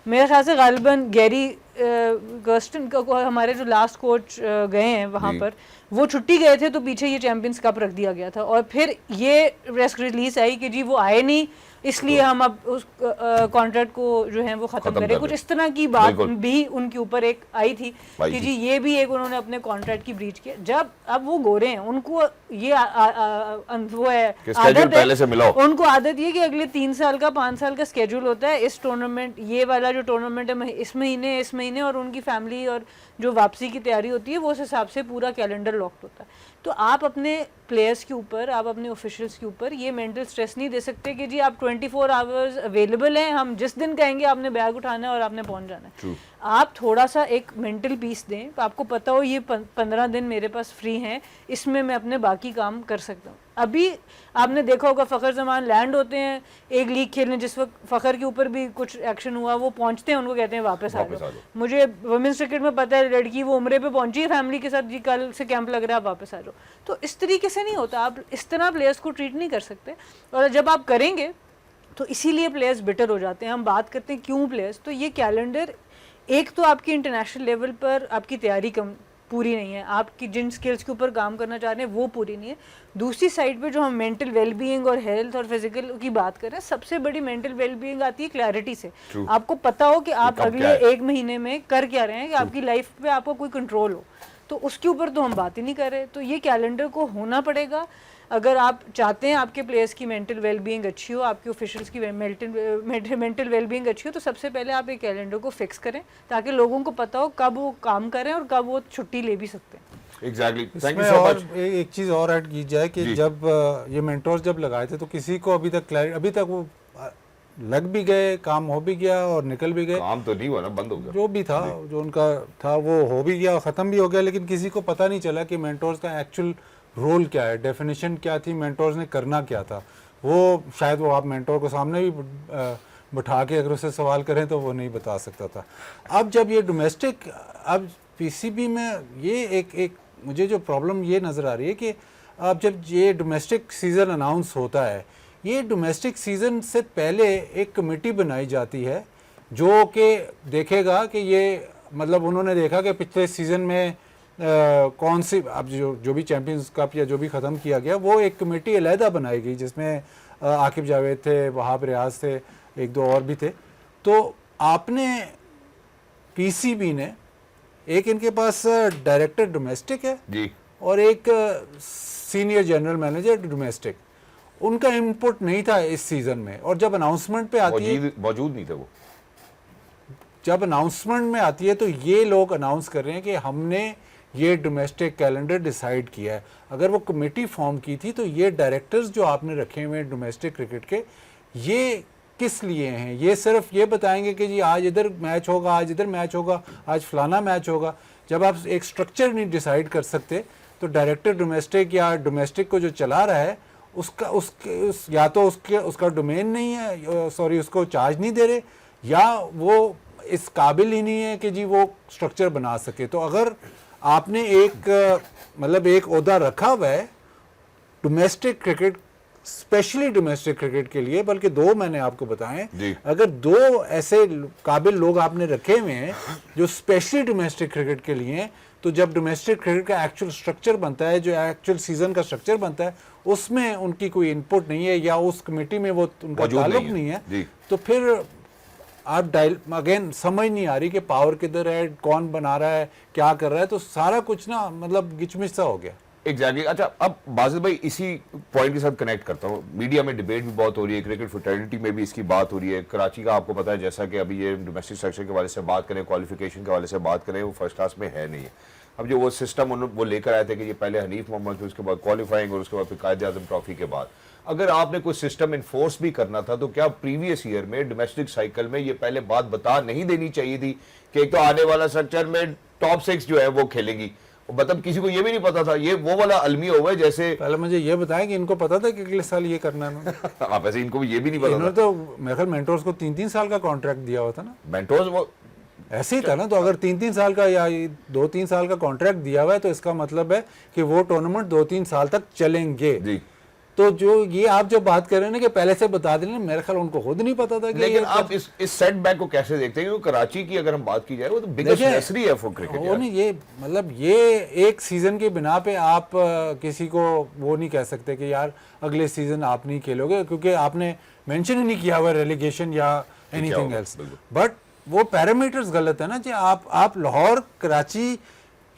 मेरे ख्याल से गालिबन गैरी गर्स्टन को हमारे जो लास्ट कोच गए हैं वहाँ पर, वो छुट्टी गए थे तो पीछे ये चैंपियंस कप रख दिया गया था और फिर ये प्रेस रिलीज आई कि जी वो आए नहीं इसलिए हम अब उस कॉन्ट्रैक्ट को जो है वो खत्म करें। कुछ इस तरह की बात भी उनके ऊपर एक आई थी कि जी ये भी एक उन्होंने अपने कॉन्ट्रैक्ट की ब्रीच किया। जब अब वो गोरे हैं उनको ये वो है आदत पहले से मिला, उनको आदत ये कि अगले 3 साल का 5 साल का स्केड्यूल होता है, इस टूर्नामेंट ये वाला जो टूर्नामेंट है इस महीने और उनकी फैमिली और जो वापसी की तैयारी होती है वो उस हिसाब से पूरा कैलेंडर लॉक्ड होता है। तो आप अपने प्लेयर्स के ऊपर, आप अपने ऑफिशियल्स के ऊपर ये मेंटल स्ट्रेस नहीं दे सकते कि जी आप 24 आवर्स अवेलेबल हैं, हम जिस दिन कहेंगे आपने बैग उठाना है और आपने पहुंच जाना है। आप थोड़ा सा एक मेंटल पीस दें, आपको पता हो ये 15 दिन मेरे पास फ्री हैं, इसमें मैं अपने बाकी काम कर सकता हूँ। अभी आपने देखा होगा फ़खर जमान लैंड होते हैं एक लीग खेलने, जिस वक्त फ़खर के ऊपर भी कुछ एक्शन हुआ वो पहुंचते हैं, उनको कहते हैं वापस आ जाओ। मुझे वुमेन्स क्रिकेट में पता है लड़की वो उम्रे पे पहुंची है फैमिली के साथ, जी कल से कैंप लग रहा है आप वापस आ जाओ। तो इस तरीके से नहीं होता, आप इस तरह प्लेयर्स को ट्रीट नहीं कर सकते और जब आप करेंगे तो इसीलिए प्लेयर्स बिटर हो जाते हैं। हम बात करते हैं क्यों प्लेयर्स, तो ये कैलेंडर एक तो आपकी इंटरनेशनल लेवल पर आपकी तैयारी कम पूरी नहीं है, आपकी जिन स्किल्स के ऊपर काम करना चाह रहे हैं वो पूरी नहीं है। दूसरी साइड पे जो हम मेंटल वेलबीइंग और हेल्थ और फिजिकल की बात करें, सबसे बड़ी मेंटल वेलबीइंग आती है क्लैरिटी से। आपको पता हो कि आप अगले 1 महीने में कर क्या रहे हैं, कि आपकी लाइफ पे आपको कोई कंट्रोल हो, तो उसके ऊपर तो हम बात ही नहीं कर रहे। तो ये कैलेंडर को होना पड़ेगा अगर आप चाहते हैं आपके प्लेयर्स की मेंटल वेलबीइंग अच्छी हो, आपके ऑफिशियल्स की मेंटल वेलबीइंग अच्छी हो, तो सबसे पहले आप एक कैलेंडर को फिक्स करें ताकि लोगों को पता हो कब वो काम करें और कब वो छुट्टी ले भी सकते हैं। Exactly. Thank you so much. एक चीज़ और ऐड की जाए कि जब ये मेंटोर्स जब लगाए थे तो किसी को अभी तक वो लग भी गए, काम हो भी गया और निकल भी गए। काम तो नहीं हुआ ना, बंद हो गया। जो भी था, जो उनका था वो हो भी गया, ख़त्म भी हो गया, लेकिन किसी को पता नहीं चला कि मेंटोर्स का एक्चुअल रोल क्या है, डेफिनेशन क्या थी, मेंटोर्स ने करना क्या था। वो शायद वो आप मेंटोर को सामने भी बिठा के अगर उससे सवाल करें तो वो नहीं बता सकता था। अब जब ये डोमेस्टिक, अब पीसीबी में ये एक मुझे जो प्रॉब्लम ये नज़र आ रही है कि अब जब ये डोमेस्टिक सीज़न अनाउंस होता है, ये डोमेस्टिक सीज़न से पहले एक कमेटी बनाई जाती है जो कि देखेगा कि ये, मतलब उन्होंने देखा कि पिछले सीज़न में कौन सी, अब जो भी चैंपियंस कप या जो भी ख़त्म किया गया, वो एक कमेटी अलहदा बनाई गई जिसमें आकिब जावेद थे, वहाब रियाज थे, 1-2 और भी थे। तो आपने पीसीबी ने एक, इनके पास डायरेक्टर डोमेस्टिक है जी और एक सीनियर जनरल मैनेजर डोमेस्टिक, उनका इनपुट नहीं था इस सीज़न में। और जब अनाउंसमेंट पे आती है, मौजूद नहीं थे वो, जब अनाउंसमेंट में आती है तो ये लोग अनाउंस कर रहे हैं कि हमने ये डोमेस्टिक कैलेंडर डिसाइड किया है। अगर वो कमेटी फॉर्म की थी तो ये डायरेक्टर्स जो आपने रखे हुए हैं डोमेस्टिक क्रिकेट के, ये किस लिए हैं? ये सिर्फ ये बताएंगे कि जी आज इधर मैच होगा, आज इधर मैच होगा, आज फलाना मैच होगा। जब आप एक स्ट्रक्चर नहीं डिसाइड कर सकते तो डायरेक्टर डोमेस्टिक या डोमेस्टिक को जो चला रहा है या तो उसका डोमेन नहीं है, सॉरी उसको चार्ज नहीं दे रहे, या वो इस काबिल ही नहीं है कि जी वो स्ट्रक्चर बना सके। तो अगर आपने एक ओहदा रखा हुआ है domestic cricket, specially domestic cricket के लिए, बल्कि 2 मैंने आपको बताएं, अगर 2 ऐसे काबिल लोग आपने रखे हुए हैं जो स्पेशली डोमेस्टिक क्रिकेट के लिए हैं, तो जब डोमेस्टिक क्रिकेट का एक्चुअल स्ट्रक्चर बनता है, जो एक्चुअल सीजन का स्ट्रक्चर बनता है, उसमें उनकी कोई इनपुट नहीं है या उस कमेटी में वो उनका ताल्लुक नहीं है, तो फिर आप अगेन समझ नहीं आ रही कि पावर किधर है, कौन बना रहा है, क्या कर रहा है। तो सारा कुछ ना मतलब गिचमिच सा हो गया। एग्जैक्टली। अच्छा, अब बाजिद भाई इसी पॉइंट के साथ कनेक्ट करता हूँ। मीडिया में डिबेट भी बहुत हो रही है, क्रिकेट फ्रेटर्निटी में भी इसकी बात हो रही है। कराची का आपको पता है, जैसा कि अभी ये डोमेस्टिक स्ट्रक्चर के हवाले से बात करें, क्वालिफिकेशन के हवाले से बात करें, वो फर्स्ट क्लास में है नहीं है। अब जो वो सिस्टम वो लेकर आए थे कि ये पहले हनीफ मोहम्मद, फिर उसके बाद क्वालिफाइंग और उसके बाद फिर कायद आजम ट्रॉफी के बाद, अगर आपने कोई सिस्टम इन्फोर्स भी करना था तो क्या प्रीवियस ईयर में डोमेस्टिक साइकिल में ये पहले बात बता नहीं देनी चाहिए थी कि एक तो आने वाला स्ट्रक्चर में टॉप 6 जो है वो खेलेंगी? मतलब किसी को ये भी नहीं पता था, ये वो वाला अलमिया हुआ है जैसे। पहले मुझे ये बताएं कि इनको पता था कि अगले साल ये करना है। आप ऐसे इनको ये भी नहीं पता इन्होंने तो मेरे ख्याल मेंटोर्स को 3-3 साल का कॉन्ट्रैक्ट दिया हुआ था ना। मेंटोर्स वो ऐसे ही था ना। तो अगर 3-3 साल का या 2-3 साल का कॉन्ट्रैक्ट दिया हुआ है तो इसका मतलब है कि वो टूर्नामेंट 2-3 साल तक चलेंगे। जी। तो जो ये आप जो बात कर रहे हैं ना कि पहले से बता देना, मेरे ख्याल उनको खुद नहीं पता था कि लेकिन ये आप इस सेटबैक को कैसे देखते हैं? क्योंकि कराची की अगर हम बात की जाए वो तो बिगेस्ट देखिए, नेसरी है फॉर क्रिकेट वो यार। नहीं, ये मतलब ये एक सीजन के बिना पे आप किसी को वो नहीं कह सकते कि यार अगले सीजन आप नहीं खेलोगे, क्योंकि आपने मेंशन ही नहीं किया हुआ रेलीगेशन या एनीथिंग होगा, एल्स। बिल्कुल। बट वो पैरामीटर्स गलत है ना जी। आप लाहौर, कराची,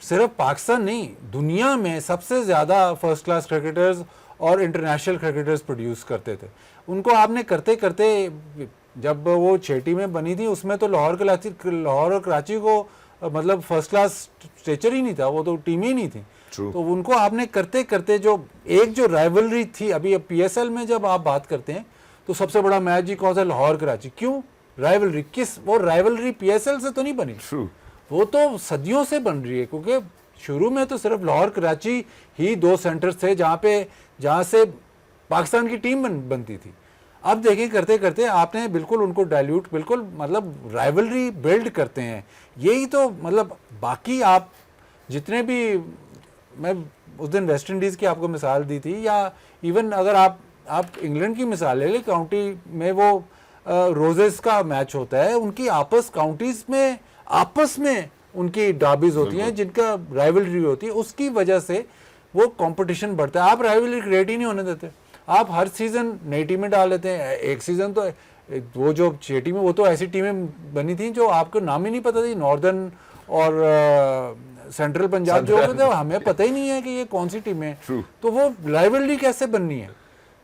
सिर्फ पाकिस्तान नहीं, दुनिया में सबसे ज़्यादा फर्स्ट क्लास क्रिकेटर्स और इंटरनेशनल क्रिकेटर्स प्रोड्यूस करते थे। उनको आपने करते करते, जब वो 6 टीमें बनी थी उसमें तो लाहौर और कराची को मतलब फर्स्ट क्लास स्टेचर ही नहीं था, वो तो टीम ही नहीं थी। True. तो उनको आपने करते करते जो राइवलरी थी, अभी PSL में जब आप बात करते हैं तो सबसे बड़ा मैच जी कौन सा? लाहौर कराची। क्यों राइवलरी? वो राइवलरी PSL से तो नहीं बनी, True. वो तो सदियों से बन रही है, क्योंकि शुरू में तो सिर्फ लाहौर कराची ही 2 सेंटर्स थे जहाँ से पाकिस्तान की टीम बनती थी। अब देखें करते करते आपने बिल्कुल उनको डाइल्यूट, बिल्कुल मतलब राइवलरी बिल्ड करते हैं। यही तो मतलब बाकी आप जितने भी, मैं उस दिन वेस्ट इंडीज़ की आपको मिसाल दी थी, या इवन अगर आप इंग्लैंड की मिसाल ले लें, काउंटी में वो रोजेस का मैच होता है, उनकी काउंटीज में आपस में उनकी डार्बीज होती हैं जिनका राइवलरी होती है, उसकी वजह से वो कंपटीशन बढ़ता है। आप राइवलरी क्रिएट ही नहीं होने देते, आप हर सीजन नई टीमें डाल लेते हैं। एक सीजन तो वो जो 6 टीमें, वो तो ऐसी टीमें बनी थी जो आपको नाम ही नहीं पता थी, नॉर्दर्न और सेंट्रल पंजाब जो होते थे, हमें पता ही नहीं है कि ये कौन सी टीमें हैं। तो वो राइवलरी कैसे बननी है?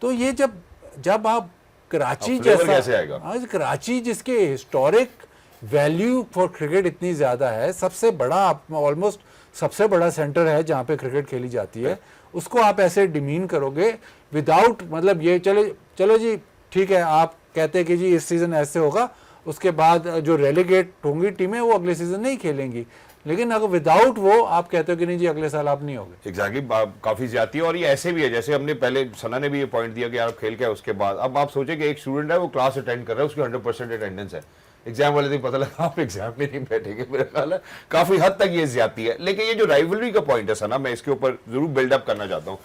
तो ये जब आप कराची कैसे आएगा? आज कराची जिसके हिस्टोरिक वैल्यू फॉर क्रिकेट इतनी ज़्यादा है, सबसे बड़ा, ऑलमोस्ट सबसे बड़ा सेंटर है जहाँ पे क्रिकेट खेली जाती है, उसको आप ऐसे डिमीन करोगे विदाउट, मतलब ये चलो जी ठीक है, आप कहते हैं कि जी इस सीज़न ऐसे होगा, उसके बाद जो रेलीगेट होंगी टीमें वो अगले सीज़न नहीं खेलेंगी, लेकिन अगर विदाउट वो आप कहते हो कि नहीं जी अगले साल आप नहीं होगे। एग्जैक्टली काफी ज्यादा है। और ये ऐसे भी है, जैसे हमने पहले सना ने भी ये पॉइंट दिया कि यार खेल के उसके बाद, अब आप सोचे कि एक स्टूडेंट है वो क्लास अटेंड कर रहा है, उसकी 100% अटेंडेंस है, एग्जाम वाले दिन पता लगा आप एग्जाम में नहीं बैठेंगे। मेरा ख्याल है काफी हद तक ये ज्यादती है। लेकिन ये जो राइवलरी का पॉइंट है सना, मैं इसके ऊपर जरूर बिल्डअप करना चाहता हूँ।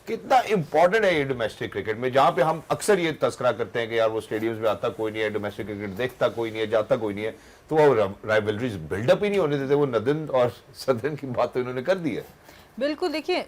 कितना इंपॉर्टेंट है ये डोमेस्टिक क्रिकेट में, जहां पे हम अक्सर ये तस्करा करते हैं कि यार वो स्टेडियम्स में आता कोई नहीं है, डोमेस्टिक क्रिकेट देखता कोई नहीं है, जाता कोई नहीं है, तो वो राइवलरीज बिल्डअप ही नहीं होने देते। वो नदन और सदन की बात तो इन्होंने कर दी है। बिल्कुल, देखिए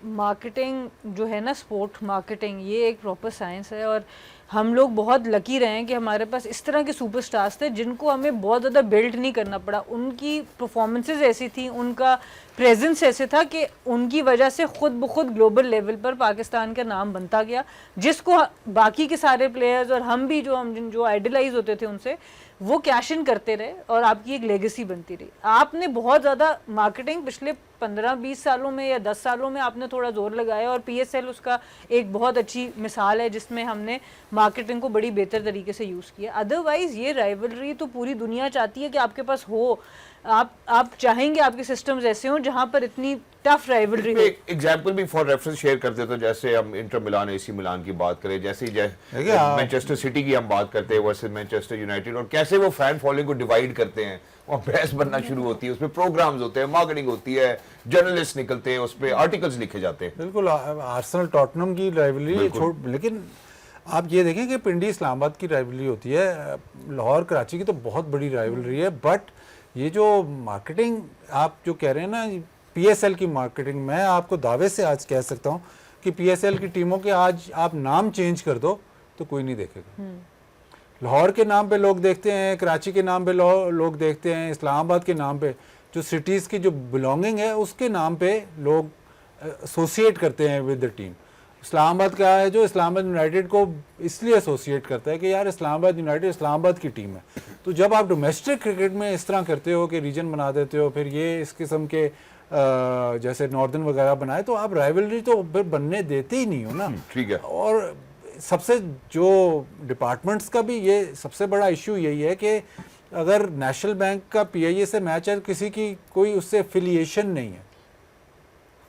मार्केटिंग जो है ना, स्पोर्ट मार्केटिंग, ये एक प्रॉपर साइंस है। और हम लोग बहुत लकी रहे हैं कि हमारे पास इस तरह के सुपरस्टार्स थे जिनको हमें बहुत ज़्यादा बिल्ड नहीं करना पड़ा। उनकी परफॉर्मेंसेस ऐसी थी, उनका प्रेजेंस ऐसे था कि उनकी वजह से खुद ब खुद ग्लोबल लेवल पर पाकिस्तान का नाम बनता गया, जिसको बाकी के सारे प्लेयर्स और हम भी जो आइडलाइज होते थे उनसे, वो कैश इन करते रहे और आपकी एक लेगेसी बनती रही। आपने बहुत ज़्यादा मार्केटिंग पिछले 15-20 सालों में या 10 सालों में आपने थोड़ा जोर लगाया, और PSL उसका एक बहुत अच्छी मिसाल है जिसमें हमने मार्केटिंग को बड़ी बेहतर तरीके से यूज़ किया। अदरवाइज़ ये राइवलरी तो पूरी दुनिया चाहती है कि आपके पास हो, आप चाहेंगे आपके सिस्टम्स ऐसे हों जहां पर इतनी टफ राइवलरी हो। एक एग्जांपल भी फॉर रेफरेंस शेयर करते तो जैसे हम इंटर मिलान, AC मिलान की बात करें, जैसे मैनचेस्टर सिटी की हम बात करते हैं वर्सेस मैनचेस्टर यूनाइटेड, और कैसे वो फैन फॉलोइंग को डिवाइड करते हैं, और बहस बनना शुरू होती है, उसमें प्रोग्राम्स होते हैं, मार्केटिंग होती है, जर्नलिस्ट निकलते हैं, उस पर आर्टिकल्स लिखे जाते हैं। बिल्कुल, आर्सेनल टॉटनहम की राइवलरी लेकिन आप ये देखें कि पिंडी इस्लामाबाद की राइवलरी होती है, लाहौर कराची की तो बहुत बड़ी राइवलरी है। बट ये जो मार्केटिंग आप जो कह रहे हैं ना, PSL की मार्केटिंग, मैं आपको दावे से आज कह सकता हूँ कि PSL की टीमों के आज आप नाम चेंज कर दो तो कोई नहीं देखेगा। लाहौर के नाम पे लोग देखते हैं, कराची के नाम पे लोग देखते हैं, इस्लामाबाद के नाम पे, जो सिटीज़ की जो बिलोंगिंग है उसके नाम पे लोग एसोसिएट करते हैं विद द टीम। इस्लामाबाद का है जो इस्लामाबाद यूनाइटेड को इसलिए एसोसिएट करता है कि यार इस्लामाबाद यूनाइटेड इस्लामाबाद की टीम है। तो जब आप डोमेस्टिक क्रिकेट में इस तरह करते हो कि रीजन बना देते हो, फिर ये इस किस्म के जैसे नॉर्दर्न वगैरह बनाए, तो आप राइवलरी तो फिर बनने देते ही नहीं हो ना। ठीक है। और सबसे जो डिपार्टमेंट्स का भी ये सबसे बड़ा इशू यही है कि अगर नेशनल बैंक का PIA से मैच है, किसी की कोई उससे एफिलिएशन नहीं है,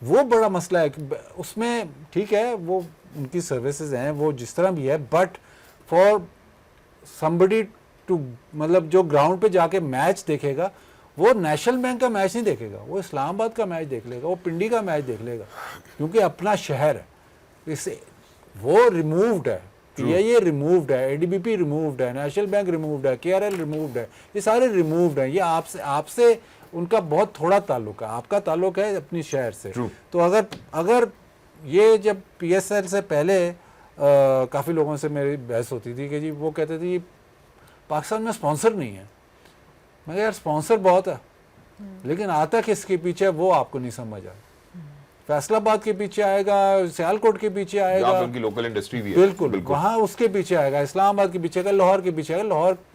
वो बड़ा मसला है। उसमें ठीक है वो उनकी सर्विसेज हैं, वो जिस तरह भी है, बट फॉर समबडी टू, मतलब जो ग्राउंड पे जाके मैच देखेगा वो नेशनल बैंक का मैच नहीं देखेगा, वो इस्लामाबाद का मैच देख लेगा, वो पिंडी का मैच देख लेगा, क्योंकि अपना शहर है। इससे वो रिमूव्ड है, ये रिमूव्ड है, एडीबीपी रिमूव्ड है, नेशनल बैंक रिमूव्ड है, केआरएल रिमूव्ड है, ये सारे रिमूव्ड हैं। ये आपसे उनका बहुत थोड़ा ताल्लुक है, आपका ताल्लुक है अपनी शहर से। तो अगर ये जब पीएसएल से पहले काफ़ी लोगों से मेरी बहस होती थी कि जी वो कहते थे पाकिस्तान में स्पॉन्सर नहीं है। मैं यार स्पॉन्सर बहुत है, लेकिन आता किसके पीछे वो आपको नहीं समझ आया। फैसलाबाद के पीछे आएगा, सियालकोट के पीछे आएगा, उनकी लोकल इंडस्ट्री भी है, बिल्कुल वहाँ उसके पीछे आएगा, इस्लामाबाद के पीछे आएगा, लाहौर के पीछे आएगा।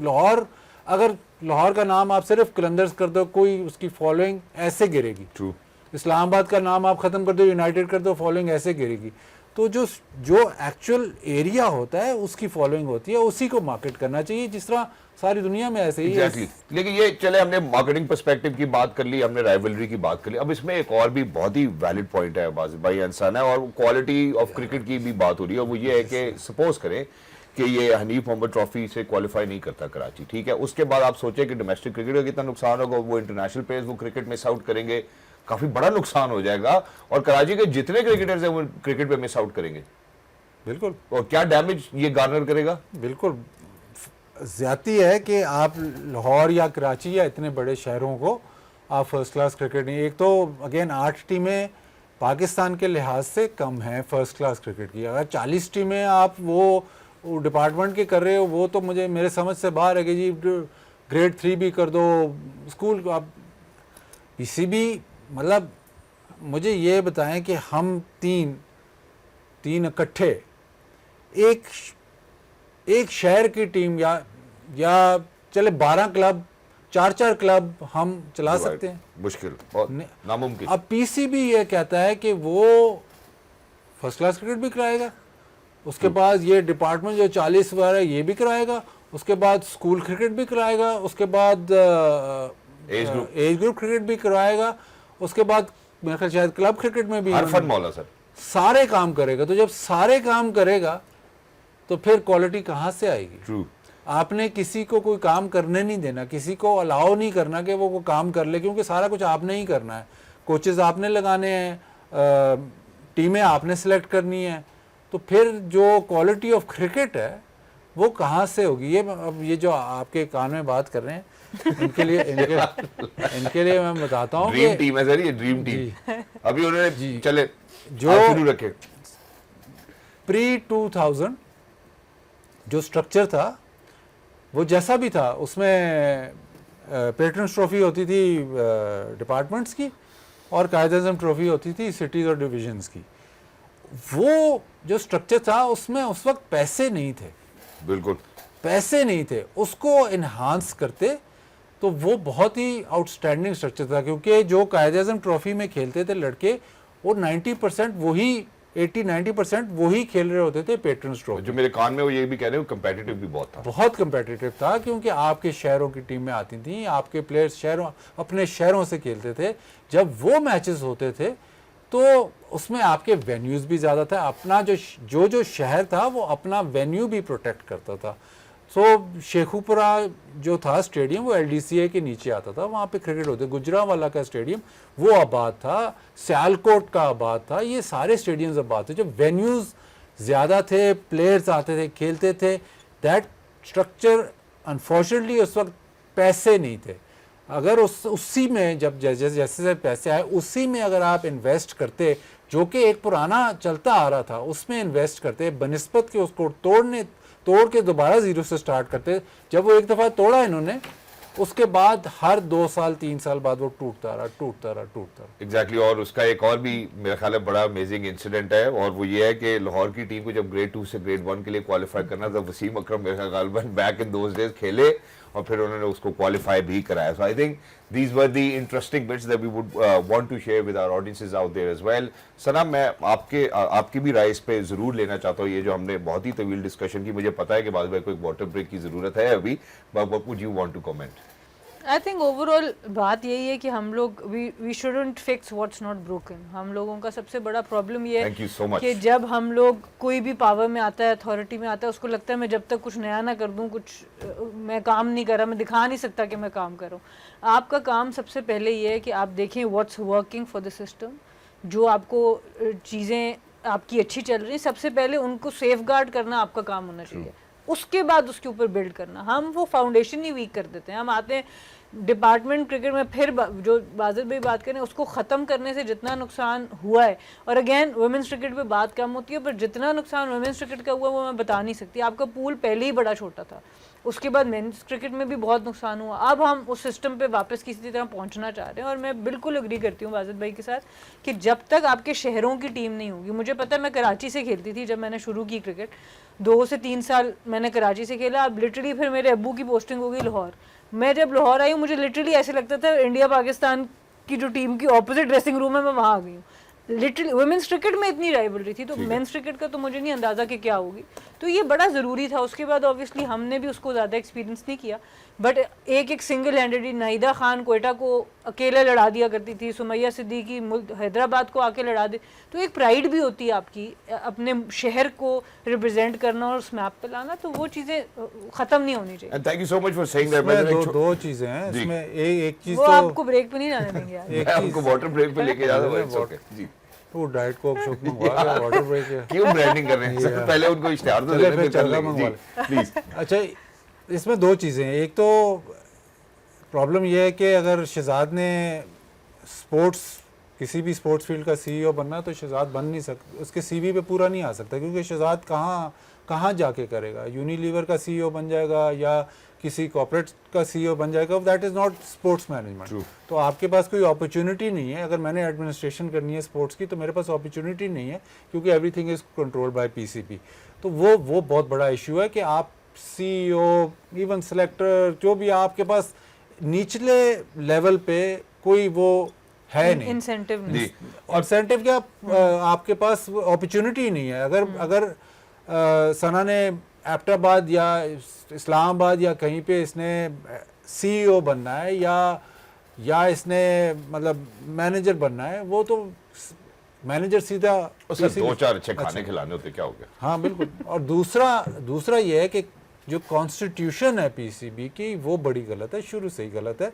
लाहौर अगर लाहौर का नाम आप सिर्फ कलंदर्स कर दो, कोई उसकी फॉलोइंग ऐसे गिरेगी। ट्रू। इस्लामाबाद का नाम आप खत्म कर दो, यूनाइटेड कर दो, फॉलोइंग ऐसे गिरेगी। तो जो एक्चुअल एरिया होता है उसकी फॉलोइंग होती है, उसी को मार्केट करना चाहिए, जिस तरह सारी दुनिया में ऐसे ही exactly. लेकिन ये चले, हमने मार्केटिंग पर्सपेक्टिव की बात कर ली, हमने राइवलरी की बात कर ली, अब इसमें एक और भी बहुत ही वैलिड पॉइंट है भाई अंसान है, और क्वालिटी ऑफ क्रिकेट की भी बात हो रही है। वो ये है कि सपोज करें कि ये हनीफ मोहम्मद ट्रॉफी से क्वालिफाई नहीं करता कराची, ठीक है, उसके बाद आप सोचें कि डोमेस्टिक क्रिकेट का कितना नुकसान होगा, वो इंटरनेशनल प्लेयर्स वो क्रिकेट मिस आउट करेंगे, काफी बड़ा नुकसान हो जाएगा, और कराची के जितने क्रिकेटर्स हैं वो क्रिकेट पे मिस आउट करेंगे। बिल्कुल। और क्या डैमेज ये गार्नर करेगा। बिल्कुल ज्यादती है कि आप लाहौर या कराची या इतने बड़े शहरों को आप फर्स्ट क्लास क्रिकेट नहीं, एक तो अगेन 8 टीमें पाकिस्तान के लिहाज से कम हैं फर्स्ट क्लास क्रिकेट की। अगर 40 टीमें आप वो डिपार्टमेंट के कर रहे हो, वो तो मुझे मेरे समझ से बाहर है कि जी ग्रेड 3 भी कर दो, स्कूल आप पीसीबी, मतलब मुझे ये बताएं कि हम तीन इकट्ठे एक शहर की टीम या चले 12 क्लब, 4 क्लब हम चला सकते हैं? मुश्किल और नामुमकिन। अब पीसीबी ये कहता है कि वो फर्स्ट क्लास क्रिकेट भी कराएगा, उसके बाद ये डिपार्टमेंट जो 40 वाला है ये भी कराएगा, उसके बाद स्कूल क्रिकेट भी कराएगा, उसके बाद एज ग्रुप क्रिकेट भी कराएगा, उसके बाद मेरे ख्याल शायद क्लब क्रिकेट में भी हरफन मौला सर सारे काम करेगा। तो जब सारे काम करेगा तो फिर क्वालिटी कहाँ से आएगी? ट्रू। आपने किसी को कोई काम करने नहीं देना, किसी को अलाउ नहीं करना कि वो काम कर ले, क्योंकि सारा कुछ आपने ही करना है, कोचेस आपने लगाने हैं, टीमें आपने सेलेक्ट करनी है। तो फिर जो क्वालिटी ऑफ क्रिकेट है वो कहाँ से होगी? ये जो आपके कान में बात कर रहे हैं इनके लिए मैं बताता हूँ ड्रीम टीम है सर, ये ड्रीम टीम। अभी उन्होंने चले जो शुरू रखे प्री 2000 जो स्ट्रक्चर था वो जैसा भी था, उसमें पेट्रन्स ट्रॉफी होती थी डिपार्टमेंट्स की और कायद-ए-आज़म ट्रॉफी होती थी सिटीज़ और डिवीजन्स की। वो जो स्ट्रक्चर था उसमें उस वक्त पैसे नहीं थे, बिल्कुल पैसे नहीं थे, उसको इन्हांस करते तो वो बहुत ही आउटस्टैंडिंग स्ट्रक्चर था। क्योंकि जो कायद-ए-आज़म ट्रॉफी में खेलते थे लड़के, वो 90% वही 80-90% वही खेल रहे होते थे पेट्रन्स ट्रॉफी। जो मेरे कान में वो ये भी कह रहे हो कंपेटिटिव भी बहुत था, बहुत कंपेटिटिव था, क्योंकि आपके शहरों की टीमें आती थी, आपके प्लेयर्स अपने शहरों से खेलते थे। जब वो मैचेस होते थे तो उसमें आपके वेन्यूज़ भी ज़्यादा था, अपना जो शहर था वो अपना वेन्यू भी प्रोटेक्ट करता था। सो शेखुपुरा जो था स्टेडियम वो एलडीसीए के नीचे आता था, वहाँ पे क्रिकेट होते। गुजरांवाला का स्टेडियम वो आबाद था, सियालकोट का आबाद था, ये सारे स्टेडियम्स आबाद थे। जो वेन्यूज़ ज़्यादा थे, प्लेयर्स आते थे, खेलते थे, दैट स्ट्रक्चर अनफॉर्चुनेटली उस वक्त पैसे नहीं थे। अगर उसी में जब जैसे पैसे आए उसी में अगर आप इन्वेस्ट करते, जो कि एक पुराना चलता आ रहा था, उसमें इन्वेस्ट करते बनिस्बत के उसको तोड़ के दोबारा जीरो से स्टार्ट करते। जब वो एक दफ़ा तोड़ा इन्होंने, उसके बाद हर 2 साल 3 साल बाद वो टूटता रहा। एग्जैक्टली। और उसका एक और भी मेरा ख्याल है बड़ा अमेजिंग इंसिडेंट है, और वो ये है कि लाहौर की टीम को जब ग्रेड 2 से ग्रेड 1 के लिए क्वालिफाई करना था, वसीम अकरम मेरे ख्याल बैक इन दोज डेज खेले और फिर उन्होंने उसको क्वालिफाई भी कराया। So I think these were the interesting bits that we would want to share with our audiences out there as well. Sana, मैं आपकी भी राय इस पे जरूर लेना चाहता हूँ। ये जो हमने बहुत ही तवील डिस्कशन की, मुझे पता है कि बाद में कोई वाटर ब्रेक की जरूरत है अभी, but what would you want to comment? I think overall बात यही है कि हम लोग we shouldn't fix what's not broken. हम लोगों का सबसे बड़ा प्रॉब्लम ये है कि जब हम लोग कोई भी पावर में आता है, अथॉरिटी में आता है, उसको लगता है मैं जब तक कुछ नया ना कर दूं, कुछ मैं काम नहीं कर रहा, मैं दिखा नहीं सकता कि मैं काम कर रहा हूँ। आपका काम सबसे पहले ये है कि आप देखें what's working for the system, जो आपको चीज़ें आपकी अच्छी चल रही है, सबसे पहले उनको सेफ गार्ड करना आपका काम होना चाहिए, उसके बाद उसके ऊपर बिल्ड करना। हम वो फाउंडेशन ही वीक कर देते हैं। हम आते हैं डिपार्टमेंट क्रिकेट में, फिर जो बाजिद भाई बात करें, उसको ख़त्म करने से जितना नुकसान हुआ है, और अगेन वुमेंस क्रिकेट पे बात कम होती है, पर जितना नुकसान वुमेंस क्रिकेट का हुआ वो मैं बता नहीं सकती। आपका पूल पहले ही बड़ा छोटा था, उसके बाद मेंस क्रिकेट में भी बहुत नुकसान हुआ। अब हम उस सिस्टम पे वापस किसी तरह पहुंचना चाह रहे हैं, और मैं बिल्कुल एग्री करती हूँ बाजिद भाई के साथ कि जब तक आपके शहरों की टीम नहीं होगी, मुझे पता है मैं कराची से खेलती थी जब मैंने शुरू की क्रिकेट, 2 से 3 साल मैंने कराची से खेला। अब लिटरली फिर मेरे अब्बू की पोस्टिंग हो गई लाहौर। मैं जब लाहौर आई हूँ, मुझे लिटरली ऐसे लगता था इंडिया पाकिस्तान की जो टीम की ऑपोजिट ड्रेसिंग रूम है, मैं वहाँ आ गई हूँ। लिटरली वुमेंस क्रिकेट में इतनी राइवलरी थी, तो मेंस क्रिकेट का तो मुझे नहीं अंदाज़ा कि क्या होगी। तो ये बड़ा ज़रूरी था। उसके बाद ऑब्वियसली हमने भी उसको ज़्यादा एक्सपीरियंस नहीं किया, बट एक सिंगल हैंडेडली नाहिदा खान कोयटा को अकेले लड़ा दिया करती थी, सुमैया सिद्दीकी हैदराबाद को आके लड़ा दे। तो एक प्राइड भी होती है आपकी अपने शहर को रिप्रेजेंट करना और उस मैप पे लाना, तो वो चीज़ें ख़त्म नहीं होनी चाहिए। Thank you so much for saying that. दो चीज़ें हैं इसमें, एक चीज़ वो तो आपको ब्रेक पे नहीं जाने देंगे यार। मैं आपको वाटर ब्रेक पे लेके जा रहा हूँ जी। वो डाइट कोक शोक मंगवा के वाटर ब्रेक है। क्यों ब्रांडिंग कर रहे हैं सर? पहले उनको इश्तिहार तो चले देने फिर में कर चरगा लेंगे मंगवा जी प्लीज। अच्छा, इसमें दो चीज़ें हैं। एक तो प्रॉब्लम यह है कि अगर शहजाद ने स्पोर्ट्स किसी भी स्पोर्ट्स फील्ड का सीईओ बनना है तो शहजाद बन नहीं सकता, उसके सीवी पे पूरा नहीं आ सकता, क्योंकि शहजाद कहाँ जाके करेगा? यूनिलीवर का सीईओ बन जाएगा या किसी कॉर्पोरेट का सीईओ बन जाएगा, that is not sports management. तो आपके पास कोई अपॉर्चुनिटी नहीं है। अगर मैंने एडमिनिस्ट्रेशन करनी है स्पोर्ट्स की तो मेरे पास अपॉर्चुनिटी नहीं है, क्योंकि everything is controlled by PCB. तो वो बहुत बड़ा इशू है कि आप सीईओ, इवन सेलेक्टर, जो भी आपके पास निचले लेवल पे कोई वो है नहीं, इंसेंटिव नहीं। इंसेंटिव क्या, आपके पास अपॉर्चुनिटी नहीं है। अगर सना ने एबटाबाद या इस्लामाबाद या कहीं पे इसने सीईओ बनना है या इसने मतलब मैनेजर बनना है, वो तो मैनेजर सीधा सर 2-4 अच्छे खाने खिलाने होते, क्या हो गया? हाँ बिल्कुल। और दूसरा ये है कि जो कॉन्स्टिट्यूशन है पीसीबी की वो बड़ी गलत है, शुरू से ही गलत है।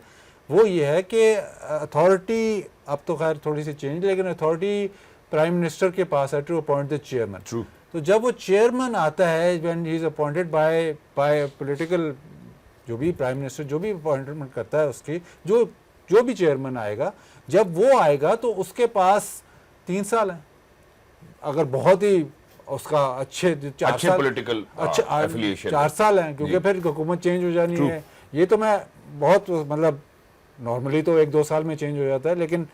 वो ये है कि अथॉरिटी, अब तो खैर थोड़ी सी चेंज, लेकिन अथॉरिटी प्राइम मिनिस्टर के पास है टू अपॉइंट द चेयरमैन। तो जब वो चेयरमैन आता है, when he is appointed by political, जो भी प्राइम मिनिस्टर जो भी अपॉइंटमेंट करता है उसकी, जो भी चेयरमैन आएगा, जब वो आएगा तो उसके पास 3 साल हैं। अगर बहुत ही उसका अच्छे पॉलिटिकल एफिलिएशन 4 साल हैं, क्योंकि फिर हुकूमत चेंज हो जानी है। ये तो मैं बहुत मतलब नॉर्मली तो 1-2 साल में चेंज हो जाता है, लेकिन